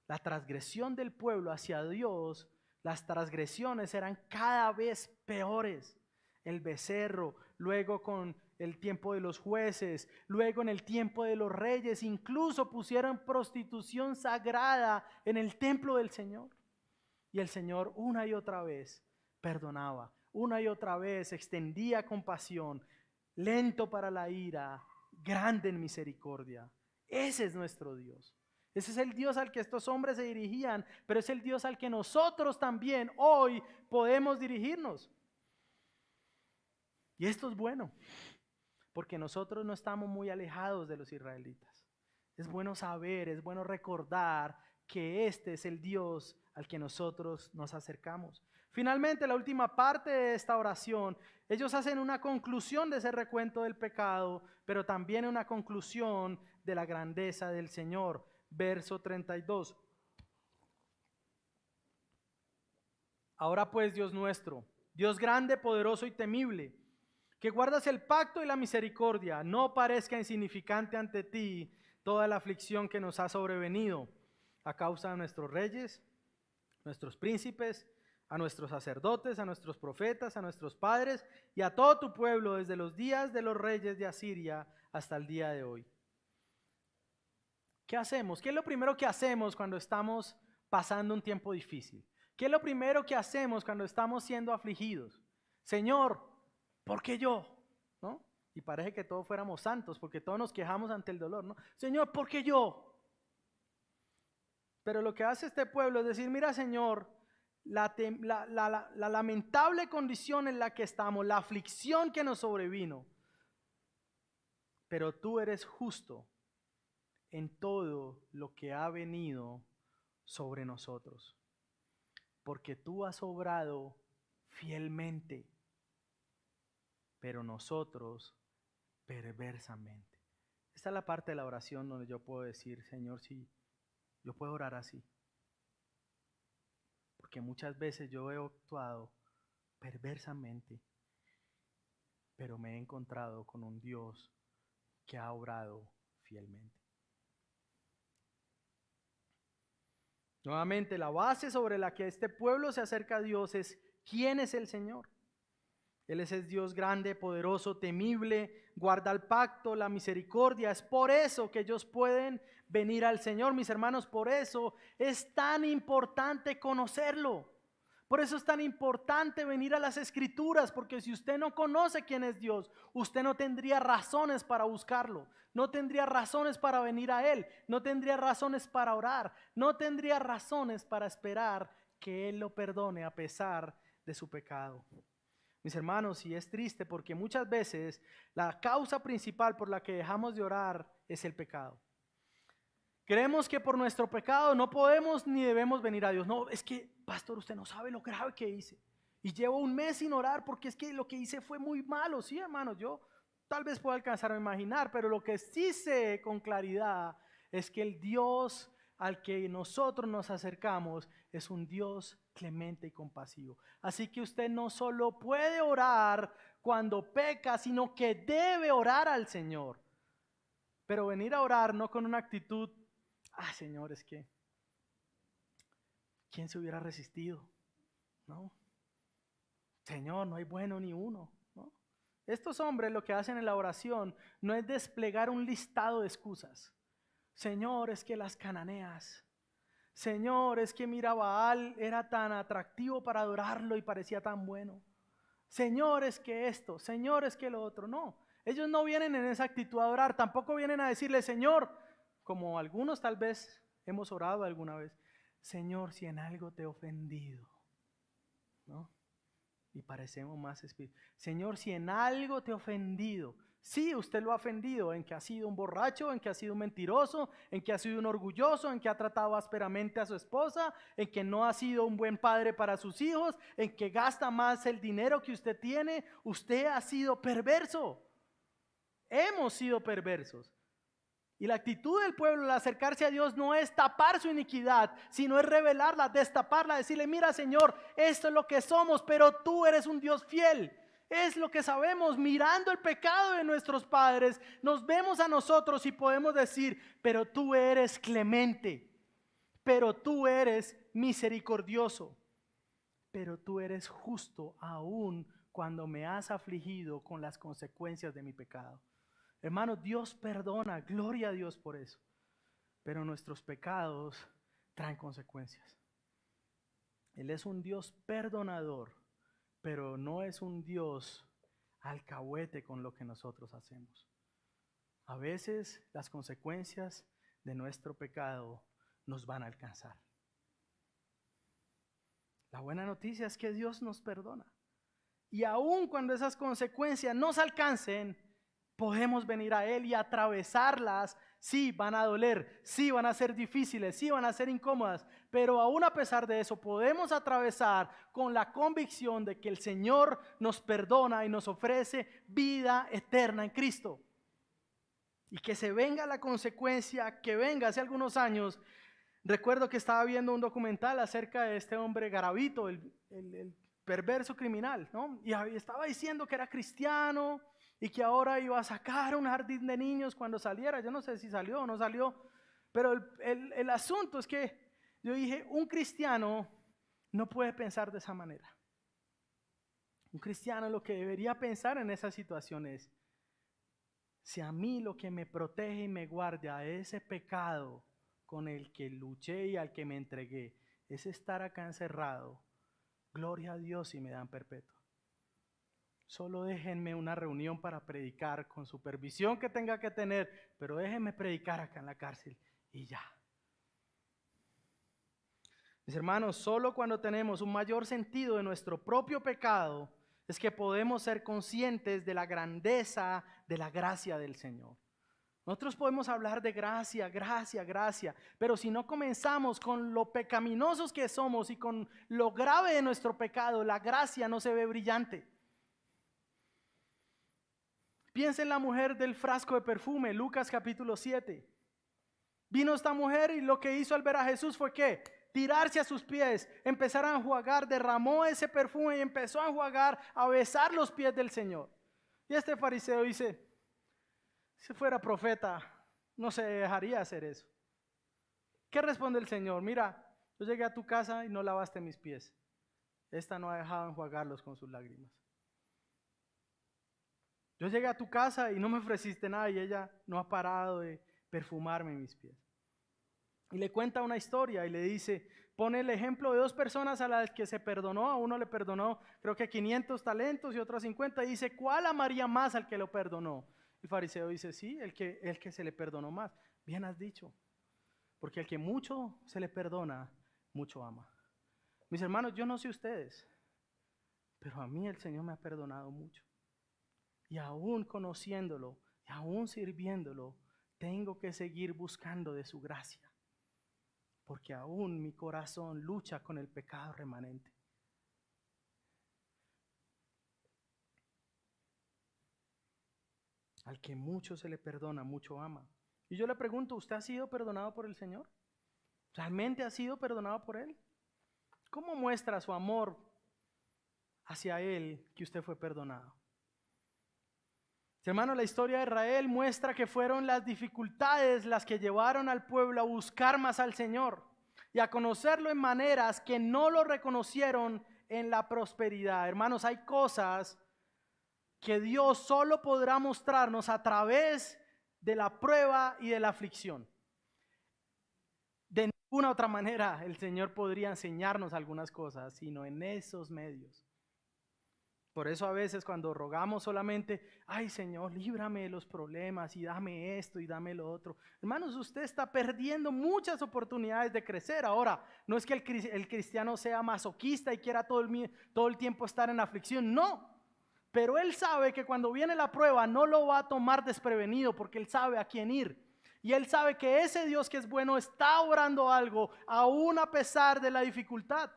La transgresión del pueblo hacia Dios, las transgresiones eran cada vez peores. El becerro, luego con el tiempo de los jueces, luego en el tiempo de los reyes, incluso pusieron prostitución sagrada en el templo del Señor. Y el Señor una y otra vez perdonaba, una y otra vez extendía compasión, lento para la ira, grande en misericordia. Ese es nuestro Dios. Ese es el Dios al que estos hombres se dirigían, pero es el Dios al que nosotros también hoy podemos dirigirnos. Y esto es bueno, porque nosotros no estamos muy alejados de los israelitas. Es bueno saber, es bueno recordar que este es el Dios al que nosotros nos acercamos. Finalmente, la última parte de esta oración, ellos hacen una conclusión de ese recuento del pecado, pero también una conclusión de la grandeza del Señor. Verso 32. Ahora pues, Dios nuestro, Dios grande, poderoso y temible, que guardas el pacto y la misericordia, no parezca insignificante ante ti toda la aflicción que nos ha sobrevenido a causa de nuestros reyes, nuestros príncipes, a nuestros sacerdotes, a nuestros profetas, a nuestros padres y a todo tu pueblo desde los días de los reyes de Asiria hasta el día de hoy. ¿Qué hacemos? ¿Qué es lo primero que hacemos cuando estamos pasando un tiempo difícil? ¿Qué es lo primero que hacemos cuando estamos siendo afligidos? Señor, ¿por qué yo? ¿No? Y parece que todos fuéramos santos porque todos nos quejamos ante el dolor, ¿no? Señor, ¿por qué yo? Pero lo que hace este pueblo es decir, mira, Señor, la lamentable condición en la que estamos, la aflicción que nos sobrevino, pero tú eres justo en todo lo que ha venido sobre nosotros, porque tú has obrado fielmente, pero nosotros perversamente. Esta es la parte de la oración donde yo puedo decir, Señor, sí, yo puedo orar así, porque muchas veces yo he actuado perversamente, pero me he encontrado con un Dios que ha obrado fielmente. Nuevamente, la base sobre la que este pueblo se acerca a Dios es ¿quién es el Señor? Él es el Dios grande, poderoso, temible, guarda el pacto, la misericordia. Es por eso que ellos pueden venir al Señor, mis hermanos. Por eso es tan importante conocerlo. Por eso es tan importante venir a las Escrituras, porque si usted no conoce quién es Dios, usted no tendría razones para buscarlo, no tendría razones para venir a Él, no tendría razones para orar, no tendría razones para esperar que Él lo perdone a pesar de su pecado. Mis hermanos, y es triste porque muchas veces la causa principal por la que dejamos de orar es el pecado. Creemos que por nuestro pecado no podemos ni debemos venir a Dios. No, es que, pastor, usted no sabe lo grave que hice. Y llevo un mes sin orar porque es que lo que hice fue muy malo. Sí, hermanos, yo tal vez pueda alcanzar a imaginar, pero lo que sí sé con claridad es que el Dios al que nosotros nos acercamos es un Dios clemente y compasivo. Así que usted no solo puede orar cuando peca, sino que debe orar al Señor. Pero venir a orar no con una actitud, Señor, es que, ¿quién se hubiera resistido? ¿No? Señor, no hay bueno ni uno, ¿no? Estos hombres lo que hacen en la oración no es desplegar un listado de excusas. Señor, es que las cananeas, Señor, es que mira, Baal era tan atractivo para adorarlo y parecía tan bueno. Señor, es que esto, Señor, es que lo otro. No, ellos no vienen en esa actitud a orar, tampoco vienen a decirle, Señor, como algunos tal vez hemos orado alguna vez, Señor, si en algo te he ofendido, ¿no? Y parecemos más espirituales. Señor, si en algo te he ofendido, sí, usted lo ha ofendido, en que ha sido un borracho, en que ha sido un mentiroso, en que ha sido un orgulloso, en que ha tratado ásperamente a su esposa, en que no ha sido un buen padre para sus hijos, en que gasta más el dinero que usted tiene. Usted ha sido perverso. Hemos sido perversos. Y la actitud del pueblo al acercarse a Dios no es tapar su iniquidad, sino es revelarla, destaparla, decirle, mira Señor, esto es lo que somos, pero tú eres un Dios fiel. Es lo que sabemos, mirando el pecado de nuestros padres, nos vemos a nosotros y podemos decir, pero tú eres clemente, pero tú eres misericordioso, pero tú eres justo aún cuando me has afligido con las consecuencias de mi pecado. Hermano, Dios perdona, gloria a Dios por eso. Pero nuestros pecados traen consecuencias. Él es un Dios perdonador, pero no es un Dios alcahuete con lo que nosotros hacemos. A veces las consecuencias de nuestro pecado nos van a alcanzar. La buena noticia es que Dios nos perdona. Y aun cuando esas consecuencias nos alcancen, podemos venir a Él y atravesarlas. Sí, van a doler, sí, van a ser difíciles, sí, van a ser incómodas, pero aún a pesar de eso podemos atravesar con la convicción de que el Señor nos perdona y nos ofrece vida eterna en Cristo. Y que se venga la consecuencia, que venga. Hace algunos años, recuerdo que estaba viendo un documental acerca de este hombre Garavito, el perverso criminal, ¿no? Y estaba diciendo que era cristiano y que ahora iba a sacar un jardín de niños cuando saliera. Yo no sé si salió o no salió, pero el asunto es que yo dije, un cristiano no puede pensar de esa manera. Un cristiano lo que debería pensar en esa situación es, si a mí lo que me protege y me guarda a ese pecado con el que luché y al que me entregué es estar acá encerrado, gloria a Dios si me dan perpetuo. Solo déjenme una reunión para predicar con supervisión que tenga que tener, pero déjenme predicar acá en la cárcel y ya. Mis hermanos, solo cuando tenemos un mayor sentido de nuestro propio pecado es que podemos ser conscientes de la grandeza de la gracia del Señor. Nosotros podemos hablar de gracia, gracia, gracia, pero si no comenzamos con lo pecaminosos que somos y con lo grave de nuestro pecado, la gracia no se ve brillante. Piensa en la mujer del frasco de perfume, Lucas capítulo 7. Vino esta mujer y lo que hizo al ver a Jesús fue ¿qué? Tirarse a sus pies, empezar a enjuagar, derramó ese perfume y empezó a enjuagar, a besar los pies del Señor. Y este fariseo dice, si fuera profeta, no se dejaría hacer eso. ¿Qué responde el Señor? Mira, yo llegué a tu casa y no lavaste mis pies. Esta no ha dejado enjuagarlos con sus lágrimas. Yo llegué a tu casa y no me ofreciste nada y ella no ha parado de perfumarme mis pies. Y le cuenta una historia y le dice, pone el ejemplo de dos personas a las que se perdonó. A uno le perdonó creo que 500 talentos y otro 50. Y dice, ¿cuál amaría más al que lo perdonó? El fariseo dice, sí, el que se le perdonó más. Bien has dicho, porque el que mucho se le perdona, mucho ama. Mis hermanos, yo no sé ustedes, pero a mí el Señor me ha perdonado mucho. Y aún conociéndolo, y aún sirviéndolo, tengo que seguir buscando de su gracia. Porque aún mi corazón lucha con el pecado remanente. Al que mucho se le perdona, mucho ama. Y yo le pregunto, ¿usted ha sido perdonado por el Señor? ¿Realmente ha sido perdonado por Él? ¿Cómo muestra su amor hacia Él que usted fue perdonado? Hermano, la historia de Israel muestra que fueron las dificultades las que llevaron al pueblo a buscar más al Señor y a conocerlo en maneras que no lo reconocieron en la prosperidad. Hermanos, hay cosas que Dios solo podrá mostrarnos a través de la prueba y de la aflicción. De una u otra manera el Señor podría enseñarnos algunas cosas, sino en esos medios. Por eso a veces cuando rogamos solamente, ay Señor, líbrame de los problemas y dame esto y dame lo otro. Hermanos, usted está perdiendo muchas oportunidades de crecer. Ahora, no es que el cristiano sea masoquista y quiera todo el tiempo estar en aflicción, no. Pero él sabe que cuando viene la prueba no lo va a tomar desprevenido porque él sabe a quién ir. Y él sabe que ese Dios que es bueno está obrando algo aún a pesar de la dificultad.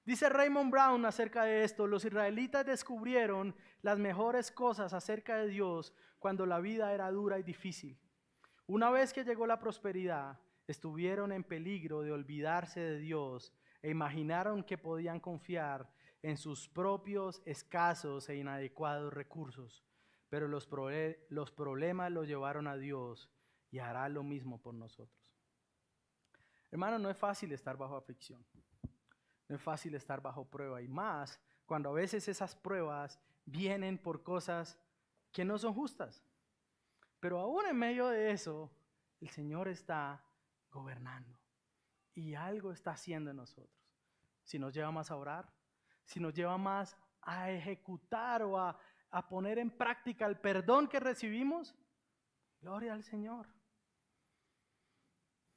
Dice Raymond Brown acerca de esto: los israelitas descubrieron las mejores cosas acerca de Dios cuando la vida era dura y difícil. Una vez que llegó la prosperidad, estuvieron en peligro de olvidarse de Dios e imaginaron que podían confiar en sus propios escasos e inadecuados recursos. Pero los problemas los llevaron a Dios y hará lo mismo por nosotros. Hermano, no es fácil estar bajo aflicción. No es fácil estar bajo prueba, y más cuando a veces esas pruebas vienen por cosas que no son justas. Pero aún en medio de eso, el Señor está gobernando y algo está haciendo en nosotros. Si nos lleva más a orar, si nos lleva más a ejecutar o a poner en práctica el perdón que recibimos, gloria al Señor.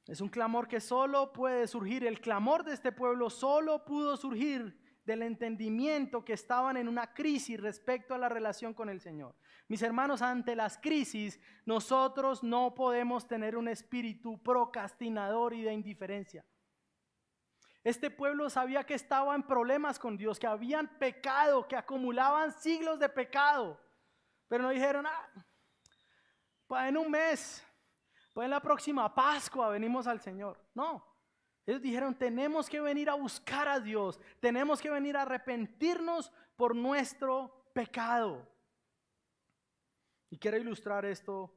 Es un clamor que solo puede surgir, el clamor de este pueblo solo pudo surgir del entendimiento que estaban en una crisis respecto a la relación con el Señor. Mis hermanos, ante las crisis, nosotros no podemos tener un espíritu procrastinador y de indiferencia. Este pueblo sabía que estaba en problemas con Dios, que habían pecado, que acumulaban siglos de pecado, pero no dijeron, pues en un mes, pues en la próxima Pascua venimos al Señor. No, ellos dijeron, tenemos que venir a buscar a Dios, tenemos que venir a arrepentirnos por nuestro pecado. Y quiero ilustrar esto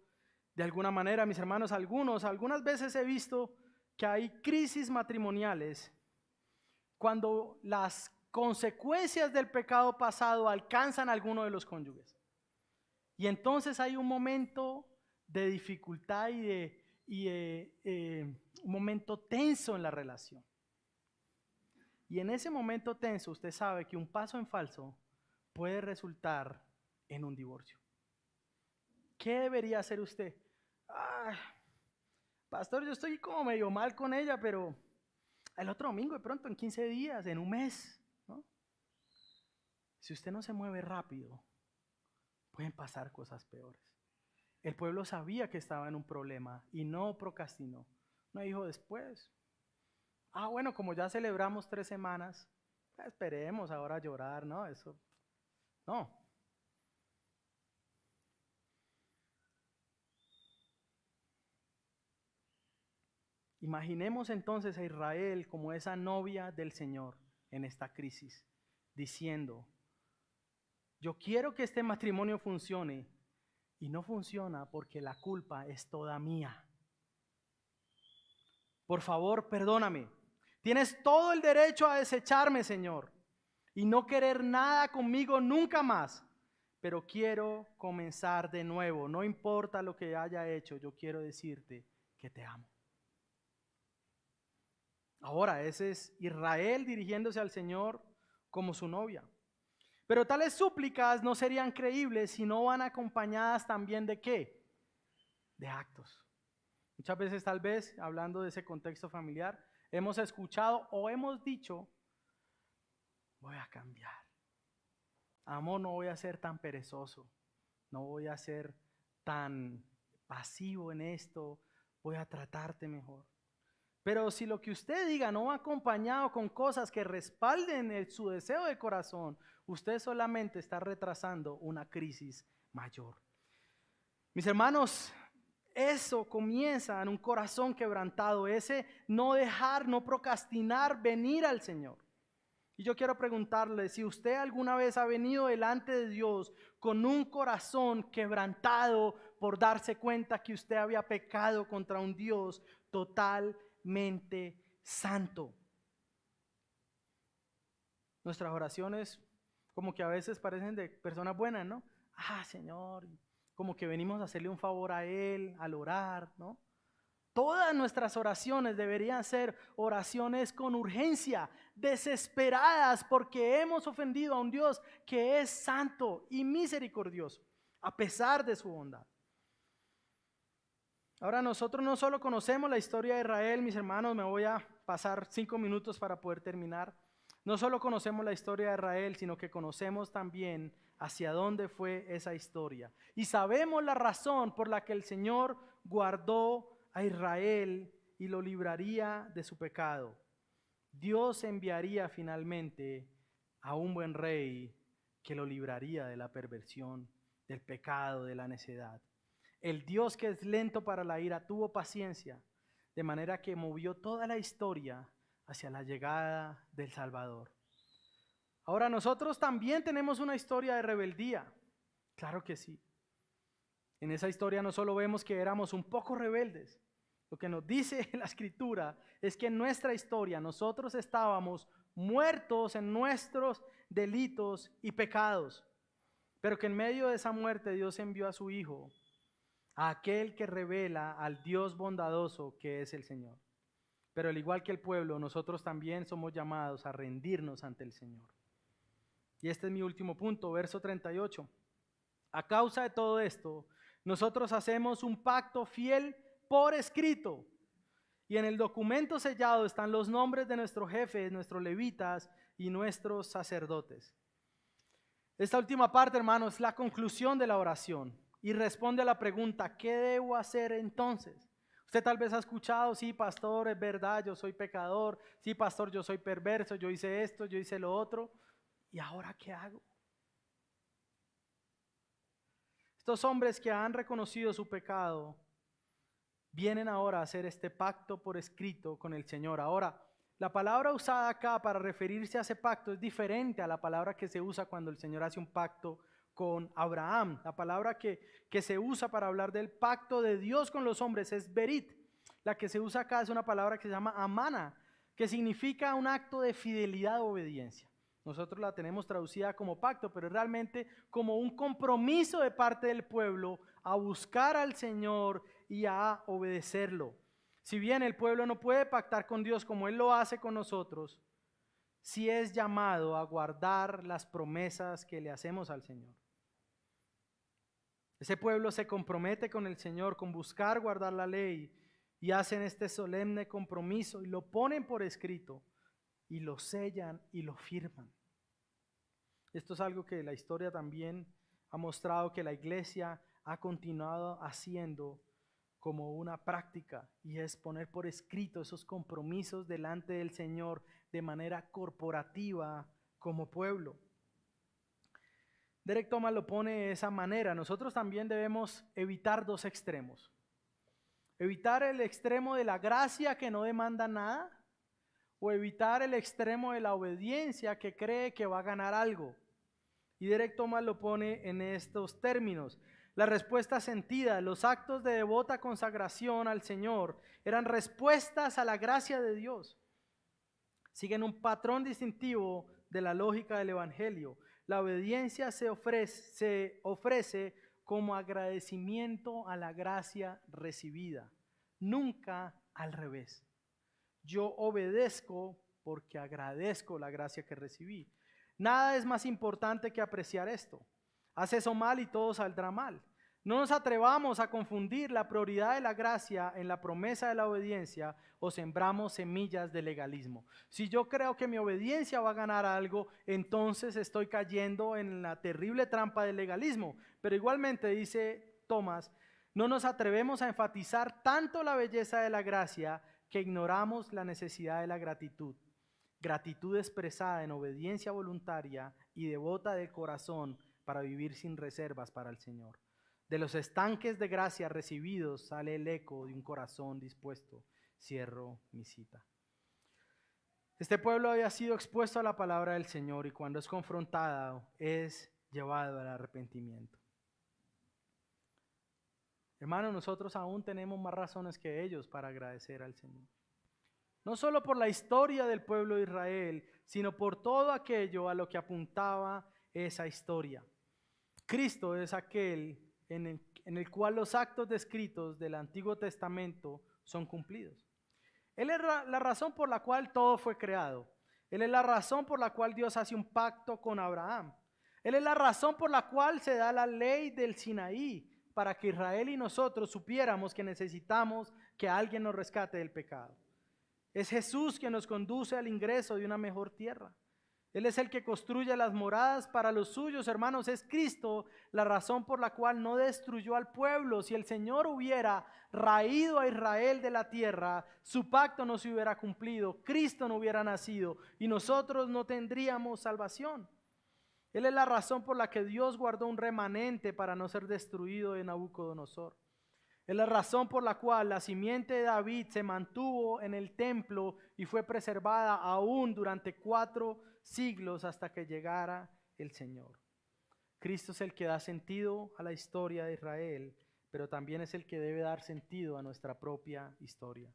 de alguna manera, mis hermanos. Algunas veces he visto que hay crisis matrimoniales cuando las consecuencias del pecado pasado alcanzan a alguno de los cónyuges. Y entonces hay un momento de dificultad y un momento tenso en la relación. Y en ese momento tenso usted sabe que un paso en falso puede resultar en un divorcio. ¿Qué debería hacer usted? Pastor, yo estoy como medio mal con ella, pero el otro domingo de pronto, en 15 días, en un mes, ¿no? Si usted no se mueve rápido, pueden pasar cosas peores. El pueblo sabía que estaba en un problema y no procrastinó. No dijo después. Bueno, como ya celebramos 3 semanas, esperemos ahora a llorar, ¿no? Eso, no. Imaginemos entonces a Israel como esa novia del Señor en esta crisis, diciendo, yo quiero que este matrimonio funcione y no funciona porque la culpa es toda mía. Por favor, perdóname. Tienes todo el derecho a desecharme, Señor, y no querer nada conmigo nunca más, pero quiero comenzar de nuevo. No importa lo que haya hecho, yo quiero decirte que te amo. Ahora, ese es Israel dirigiéndose al Señor como su novia. Pero tales súplicas no serían creíbles si no van acompañadas también ¿de qué? De actos. Muchas veces, tal vez, hablando de ese contexto familiar, hemos escuchado o hemos dicho, voy a cambiar. Amor, no voy a ser tan perezoso, no voy a ser tan pasivo en esto, voy a tratarte mejor. Pero si lo que usted diga no va acompañado con cosas que respalden su deseo de corazón, usted solamente está retrasando una crisis mayor. Mis hermanos, eso comienza en un corazón quebrantado, ese no dejar, no procrastinar, venir al Señor. Y yo quiero preguntarle, si usted alguna vez ha venido delante de Dios con un corazón quebrantado por darse cuenta que usted había pecado contra un Dios totalmente santo. Nuestras oraciones como que a veces parecen de personas buenas, ¿no? Señor, como que venimos a hacerle un favor a Él al orar, ¿no? Todas nuestras oraciones deberían ser oraciones con urgencia, desesperadas, porque hemos ofendido a un Dios que es santo y misericordioso, a pesar de su bondad. Ahora, nosotros no solo conocemos la historia de Israel, mis hermanos, me voy a pasar 5 minutos para poder terminar. No solo conocemos la historia de Israel, sino que conocemos también hacia dónde fue esa historia. Y sabemos la razón por la que el Señor guardó a Israel y lo libraría de su pecado. Dios enviaría finalmente a un buen rey que lo libraría de la perversión, del pecado, de la necedad. El Dios que es lento para la ira tuvo paciencia, de manera que movió toda la historia hacia la llegada del Salvador. Ahora, nosotros también tenemos una historia de rebeldía. Claro que sí. En esa historia no solo vemos que éramos un poco rebeldes. Lo que nos dice la Escritura es que en nuestra historia nosotros estábamos muertos en nuestros delitos y pecados, pero que en medio de esa muerte Dios envió a su Hijo, a aquel que revela al Dios bondadoso que es el Señor. Pero al igual que el pueblo, nosotros también somos llamados a rendirnos ante el Señor. Y este es mi último punto, verso 38. A causa de todo esto, nosotros hacemos un pacto fiel por escrito. Y en el documento sellado están los nombres de nuestros jefes, nuestros levitas y nuestros sacerdotes. Esta última parte, hermanos, es la conclusión de la oración y responde a la pregunta, ¿qué debo hacer entonces? Usted tal vez ha escuchado, sí, pastor, es verdad, yo soy pecador, sí, pastor, yo soy perverso, yo hice esto, yo hice lo otro, ¿y ahora qué hago? Estos hombres que han reconocido su pecado vienen ahora a hacer este pacto por escrito con el Señor. Ahora, la palabra usada acá para referirse a ese pacto es diferente a la palabra que se usa cuando el Señor hace un pacto con Abraham. La palabra que se usa para hablar del pacto de Dios con los hombres es berit. La que se usa acá es una palabra que se llama amana, que significa un acto de fidelidad o obediencia. Nosotros la tenemos traducida como pacto, pero realmente como un compromiso de parte del pueblo a buscar al Señor y a obedecerlo. Si bien el pueblo no puede pactar con Dios como Él lo hace con nosotros, sí es llamado a guardar las promesas que le hacemos al Señor. Ese pueblo se compromete con el Señor, con buscar guardar la ley, y hacen este solemne compromiso y lo ponen por escrito y lo sellan y lo firman. Esto es algo que la historia también ha mostrado que la iglesia ha continuado haciendo como una práctica, y es poner por escrito esos compromisos delante del Señor de manera corporativa como pueblo. Derek Thomas lo pone de esa manera. Nosotros también debemos evitar dos extremos. Evitar el extremo de la gracia que no demanda nada, o evitar el extremo de la obediencia que cree que va a ganar algo. Y Derek Thomas lo pone en estos términos. La respuesta sentida, los actos de devota consagración al Señor eran respuestas a la gracia de Dios. Siguen un patrón distintivo de la lógica del Evangelio. La obediencia se ofrece como agradecimiento a la gracia recibida, nunca al revés. Yo obedezco porque agradezco la gracia que recibí. Nada es más importante que apreciar esto. Haz eso mal y todo saldrá mal. No nos atrevamos a confundir la prioridad de la gracia en la promesa de la obediencia o sembramos semillas de legalismo. Si yo creo que mi obediencia va a ganar algo, entonces estoy cayendo en la terrible trampa del legalismo. Pero igualmente, dice Tomás, no nos atrevemos a enfatizar tanto la belleza de la gracia que ignoramos la necesidad de la gratitud. Gratitud expresada en obediencia voluntaria y devota del corazón para vivir sin reservas para el Señor. De los estanques de gracia recibidos sale el eco de un corazón dispuesto. Cierro mi cita. Este pueblo había sido expuesto a la palabra del Señor y cuando es confrontado es llevado al arrepentimiento. Hermanos, nosotros aún tenemos más razones que ellos para agradecer al Señor. No solo por la historia del pueblo de Israel, sino por todo aquello a lo que apuntaba esa historia. Cristo es aquel en el cual los actos descritos del Antiguo Testamento son cumplidos. Él es la razón por la cual todo fue creado. Él es la razón por la cual Dios hace un pacto con Abraham. Él es la razón por la cual se da la ley del Sinaí, para que Israel y nosotros supiéramos que necesitamos que alguien nos rescate del pecado. Es Jesús quien nos conduce al ingreso de una mejor tierra. Él es el que construye las moradas para los suyos, hermanos. Es Cristo la razón por la cual no destruyó al pueblo. Si el Señor hubiera raído a Israel de la tierra, su pacto no se hubiera cumplido, Cristo no hubiera nacido y nosotros no tendríamos salvación. Él es la razón por la que Dios guardó un remanente para no ser destruido de Nabucodonosor. Es la razón por la cual la simiente de David se mantuvo en el templo y fue preservada aún durante 4 siglos hasta que llegara el Señor. Cristo es el que da sentido a la historia de Israel, pero también es el que debe dar sentido a nuestra propia historia.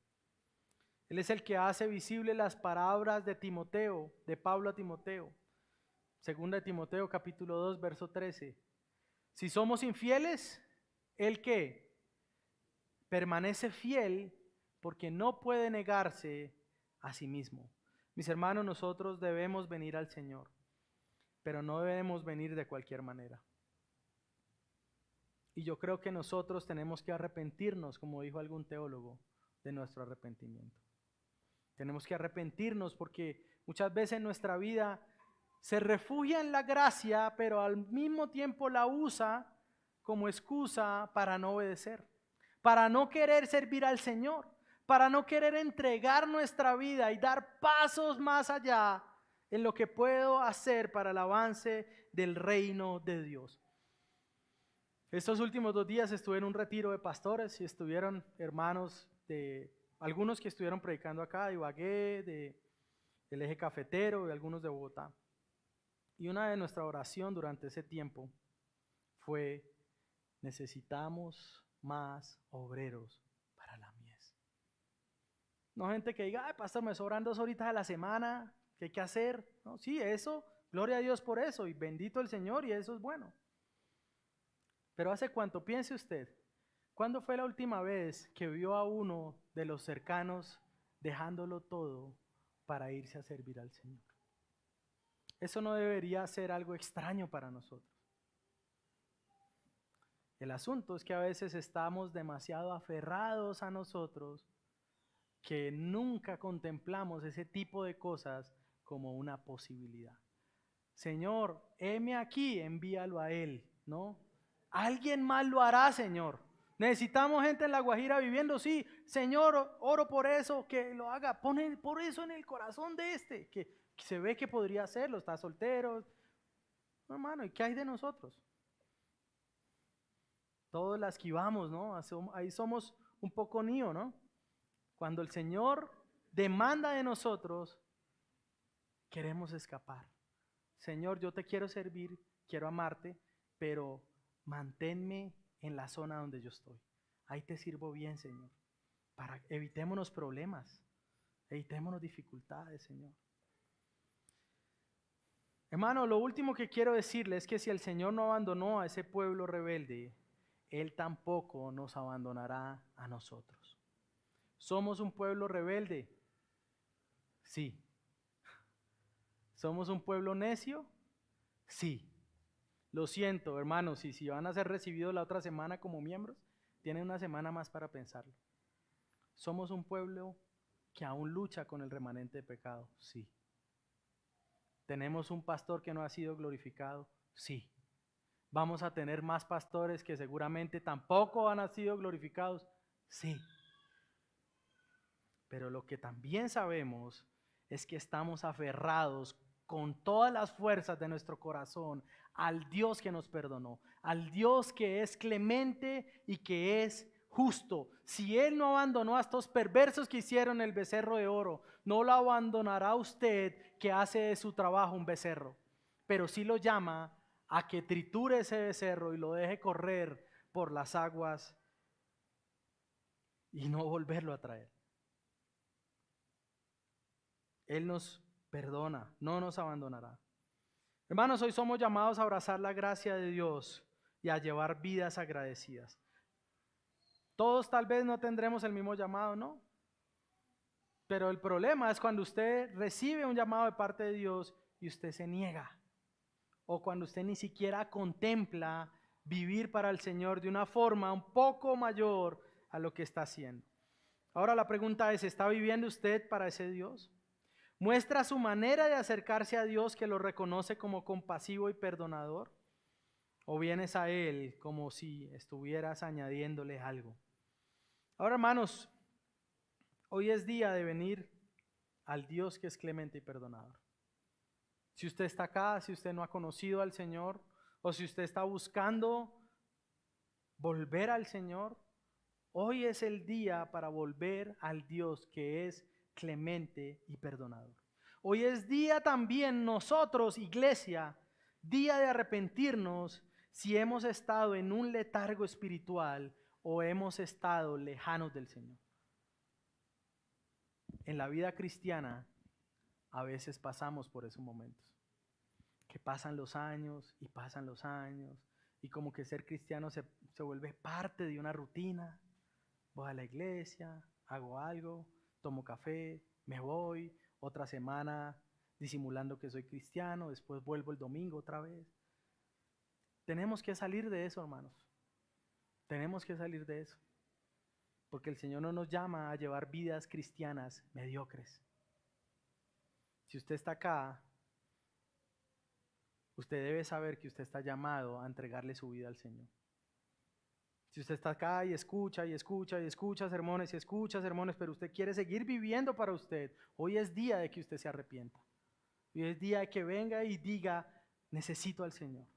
Él es el que hace visible las palabras de Timoteo, de Pablo a Timoteo. Segunda de Timoteo capítulo 2, verso 13. Si somos infieles, ¿el qué? Permanece fiel porque no puede negarse a sí mismo. Mis hermanos, nosotros debemos venir al Señor, pero no debemos venir de cualquier manera. Y yo creo que nosotros tenemos que arrepentirnos, como dijo algún teólogo, de nuestro arrepentimiento. Tenemos que arrepentirnos porque muchas veces en nuestra vida se refugia en la gracia, pero al mismo tiempo la usa como excusa para no obedecer, para no querer servir al Señor, para no querer entregar nuestra vida y dar pasos más allá en lo que puedo hacer para el avance del reino de Dios. Estos últimos 2 días estuve en un retiro de pastores y estuvieron hermanos de algunos que estuvieron predicando acá, de Ibagué, del eje cafetero y algunos de Bogotá. Y una de nuestra oración durante ese tiempo fue: necesitamos más obreros para la mies. No gente que diga: ay, pastor, me sobran 2 horitas a la semana, ¿qué hay que hacer? No, sí, eso, gloria a Dios por eso, y bendito el Señor, y eso es bueno. Pero ¿hace cuánto? Piense usted, ¿cuándo fue la última vez que vio a uno de los cercanos dejándolo todo para irse a servir al Señor? Eso no debería ser algo extraño para nosotros. El asunto es que a veces estamos demasiado aferrados a nosotros que nunca contemplamos ese tipo de cosas como una posibilidad. Señor, heme aquí, envíalo a Él, ¿no? Alguien más lo hará, Señor. Necesitamos gente en La Guajira viviendo, sí, Señor, oro por eso, que lo haga. Pon por eso en el corazón de que se ve que podría hacerlo, está soltero. No, hermano, ¿y qué hay de nosotros? Todos la esquivamos, ¿no? Ahí somos un poco nío, ¿no? Cuando el Señor demanda de nosotros, queremos escapar. Señor, yo te quiero servir, quiero amarte, pero manténme en la zona donde yo estoy. Ahí te sirvo bien, Señor. Evitémonos problemas, evitémonos dificultades, Señor. Hermano, lo último que quiero decirle es que si el Señor no abandonó a ese pueblo rebelde, Él tampoco nos abandonará a nosotros. ¿Somos un pueblo rebelde? Sí. ¿Somos un pueblo necio? Sí. Lo siento, hermanos, y si van a ser recibidos la otra semana como miembros, tienen una semana más para pensarlo. ¿Somos un pueblo que aún lucha con el remanente de pecado? Sí. ¿Tenemos un pastor que no ha sido glorificado? Sí. ¿Vamos a tener más pastores que seguramente tampoco han sido glorificados? Sí. Pero lo que también sabemos es que estamos aferrados con todas las fuerzas de nuestro corazón al Dios que nos perdonó, al Dios que es clemente y que es justo. Si Él no abandonó a estos perversos que hicieron el becerro de oro, no lo abandonará usted que hace de su trabajo un becerro, pero sí lo llama a que triture ese becerro y lo deje correr por las aguas y no volverlo a traer. Él nos perdona, no nos abandonará. Hermanos, hoy somos llamados a abrazar la gracia de Dios y a llevar vidas agradecidas. Todos tal vez no tendremos el mismo llamado, ¿no? Pero el problema es cuando usted recibe un llamado de parte de Dios y usted se niega. O cuando usted ni siquiera contempla vivir para el Señor de una forma un poco mayor a lo que está haciendo. Ahora la pregunta es, ¿está viviendo usted para ese Dios? ¿Muestra su manera de acercarse a Dios que lo reconoce como compasivo y perdonador? ¿O vienes a Él como si estuvieras añadiéndole algo? Ahora, hermanos, hoy es día de venir al Dios que es clemente y perdonador. Si usted está acá, si usted no ha conocido al Señor, o si usted está buscando volver al Señor, hoy es el día para volver al Dios que es clemente y perdonador. Hoy es día también nosotros, iglesia, día de arrepentirnos si hemos estado en un letargo espiritual o hemos estado lejanos del Señor. En la vida cristiana a veces pasamos por esos momentos, que pasan los años y como que ser cristiano se vuelve parte de una rutina. Voy a la iglesia, hago algo, tomo café, me voy, otra semana disimulando que soy cristiano, después vuelvo el domingo otra vez. Tenemos que salir de eso, hermanos. Tenemos que salir de eso. Porque el Señor no nos llama a llevar vidas cristianas mediocres. Si usted está acá, usted debe saber que usted está llamado a entregarle su vida al Señor. Si usted está acá y escucha sermones, pero usted quiere seguir viviendo para usted, hoy es día de que usted se arrepienta. Hoy es día de que venga y diga, necesito al Señor.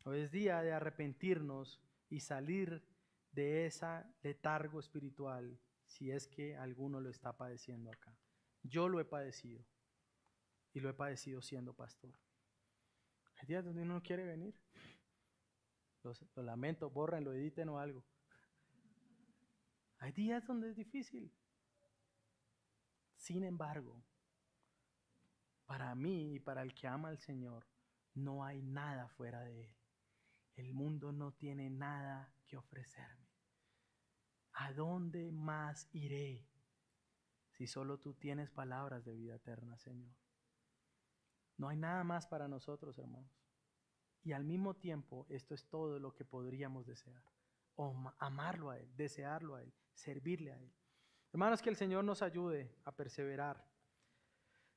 Hoy es día de arrepentirnos y salir de ese letargo espiritual, si es que alguno lo está padeciendo acá. Yo lo he padecido y lo he padecido siendo pastor. Hay días donde uno no quiere venir. Lo lamento, bórrenlo, editen o algo. Hay días donde es difícil. Sin embargo, para mí y para el que ama al Señor, no hay nada fuera de Él. El mundo no tiene nada que ofrecerme. ¿A dónde más iré si solo tú tienes palabras de vida eterna, Señor? No hay nada más para nosotros, hermanos. Y al mismo tiempo, esto es todo lo que podríamos desear. O amarlo a Él, desearlo a Él, servirle a Él. Hermanos, que el Señor nos ayude a perseverar.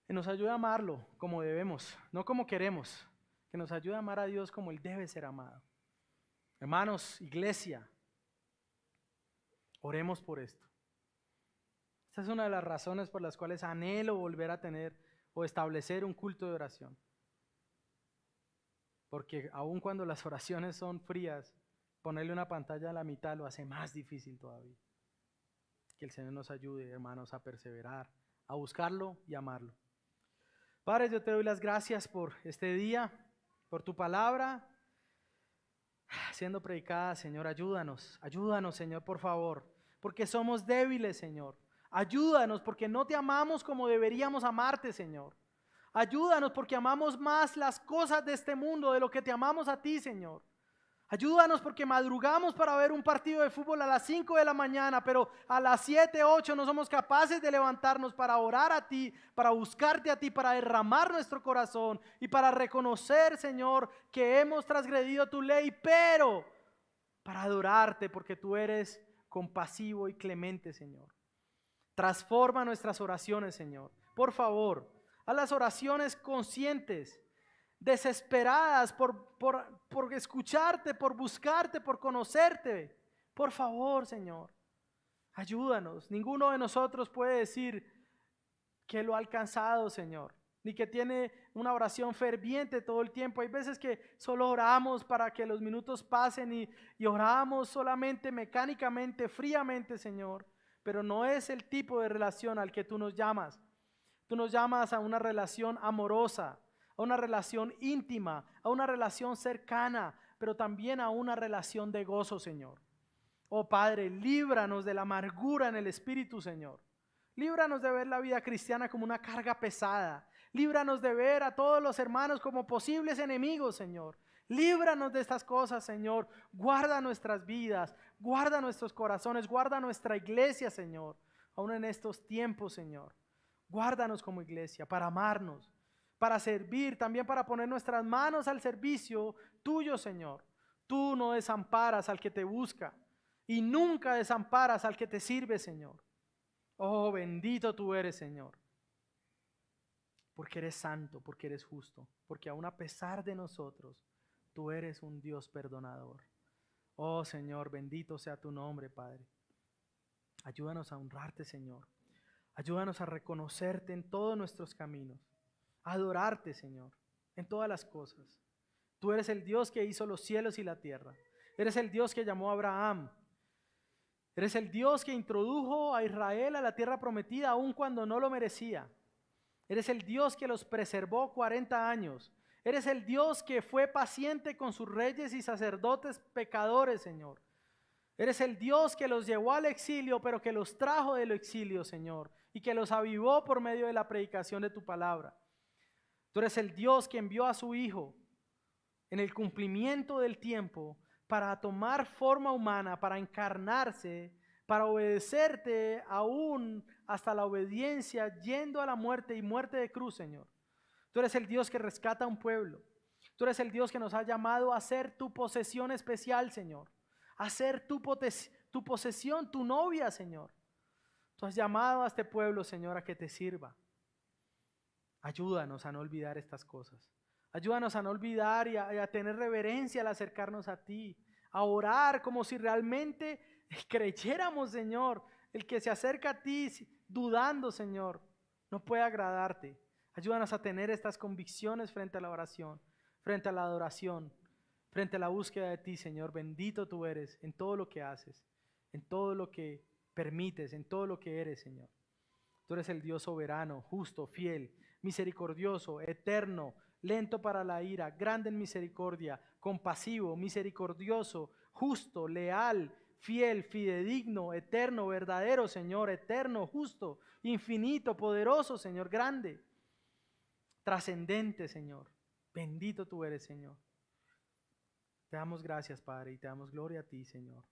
Que nos ayude a amarlo como debemos, no como queremos. Que nos ayude a amar a Dios como Él debe ser amado. Hermanos, iglesia, oremos por esto. Esta es una de las razones por las cuales anhelo volver a tener o establecer un culto de oración. Porque aun cuando las oraciones son frías, ponerle una pantalla a la mitad lo hace más difícil todavía. Que el Señor nos ayude, hermanos, a perseverar, a buscarlo y amarlo. Padre, yo te doy las gracias por este día, por tu palabra siendo predicada, Señor. Ayúdanos, Señor, por favor, porque somos débiles, Señor. Ayúdanos porque no te amamos como deberíamos amarte, Señor. Ayúdanos porque amamos más las cosas de este mundo de lo que te amamos a ti, Señor. Ayúdanos porque madrugamos para ver un partido de fútbol a las 5 de la mañana, pero a las 7, 8 no somos capaces de levantarnos para orar a ti, para buscarte a ti, para derramar nuestro corazón y para reconocer, Señor, que hemos transgredido tu ley, pero para adorarte porque tú eres compasivo y clemente, Señor. Transforma nuestras oraciones, Señor. Por favor, haz las oraciones conscientes, desesperadas por escucharte, por buscarte, por conocerte. Por favor, Señor, ayúdanos. Ninguno de nosotros puede decir que lo ha alcanzado, Señor, ni que tiene una oración ferviente todo el tiempo. Hay veces que solo oramos para que los minutos pasen y oramos solamente mecánicamente, fríamente, Señor, pero no es el tipo de relación al que tú nos llamas. Tú nos llamas a una relación amorosa, a una relación íntima, a una relación cercana, pero también a una relación de gozo, Señor. Oh Padre, líbranos de la amargura en el espíritu, Señor. Líbranos de ver la vida cristiana como una carga pesada. Líbranos de ver a todos los hermanos como posibles enemigos, Señor. Líbranos de estas cosas, Señor. Guarda nuestras vidas, guarda nuestros corazones, guarda nuestra iglesia, Señor. Aún en estos tiempos, Señor. Guárdanos como iglesia para amarnos, para servir, también para poner nuestras manos al servicio tuyo, Señor. Tú no desamparas al que te busca y nunca desamparas al que te sirve, Señor. Oh, bendito tú eres, Señor. Porque eres santo, porque eres justo, porque aún a pesar de nosotros, tú eres un Dios perdonador. Oh, Señor, bendito sea tu nombre, Padre. Ayúdanos a honrarte, Señor. Ayúdanos a reconocerte en todos nuestros caminos, a adorarte, Señor, en todas las cosas. Tú eres el Dios que hizo los cielos y la tierra. Eres el Dios que llamó a Abraham. Eres el Dios que introdujo a Israel a la tierra prometida aun cuando no lo merecía. Eres el Dios que los preservó 40 años. Eres el Dios que fue paciente con sus reyes y sacerdotes pecadores, Señor. Eres el Dios que los llevó al exilio, pero que los trajo del exilio, Señor, y que los avivó por medio de la predicación de tu palabra. Tú eres el Dios que envió a su Hijo en el cumplimiento del tiempo para tomar forma humana, para encarnarse, para obedecerte aún hasta la obediencia, yendo a la muerte y muerte de cruz, Señor. Tú eres el Dios que rescata a un pueblo. Tú eres el Dios que nos ha llamado a ser tu posesión especial, Señor. A ser tu posesión, tu novia, Señor. Tú has llamado a este pueblo, Señor, a que te sirva. Ayúdanos a no olvidar estas cosas. Ayúdanos a no olvidar y a tener reverencia al acercarnos a ti. A orar como si realmente creyéramos, Señor. El que se acerca a ti dudando, Señor, no puede agradarte. Ayúdanos a tener estas convicciones frente a la oración, frente a la adoración, frente a la búsqueda de ti, Señor. Bendito tú eres en todo lo que haces, en todo lo que permites, en todo lo que eres, Señor. Tú eres el Dios soberano, justo, fiel, misericordioso, eterno, lento para la ira, grande en misericordia, compasivo, misericordioso, justo, leal, fiel, fidedigno, eterno, verdadero, Señor, eterno, justo, infinito, poderoso, Señor, grande, trascendente, Señor. Bendito tú eres, Señor. Te damos gracias, Padre, y te damos gloria a ti, Señor.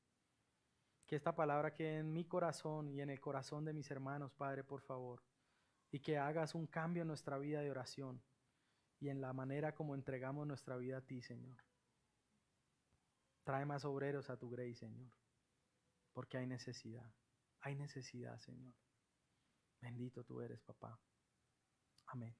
Que esta palabra quede en mi corazón y en el corazón de mis hermanos, Padre, por favor. Y que hagas un cambio en nuestra vida de oración y en la manera como entregamos nuestra vida a ti, Señor. Trae más obreros a tu grey, Señor, porque hay necesidad. Hay necesidad, Señor. Bendito tú eres, papá. Amén.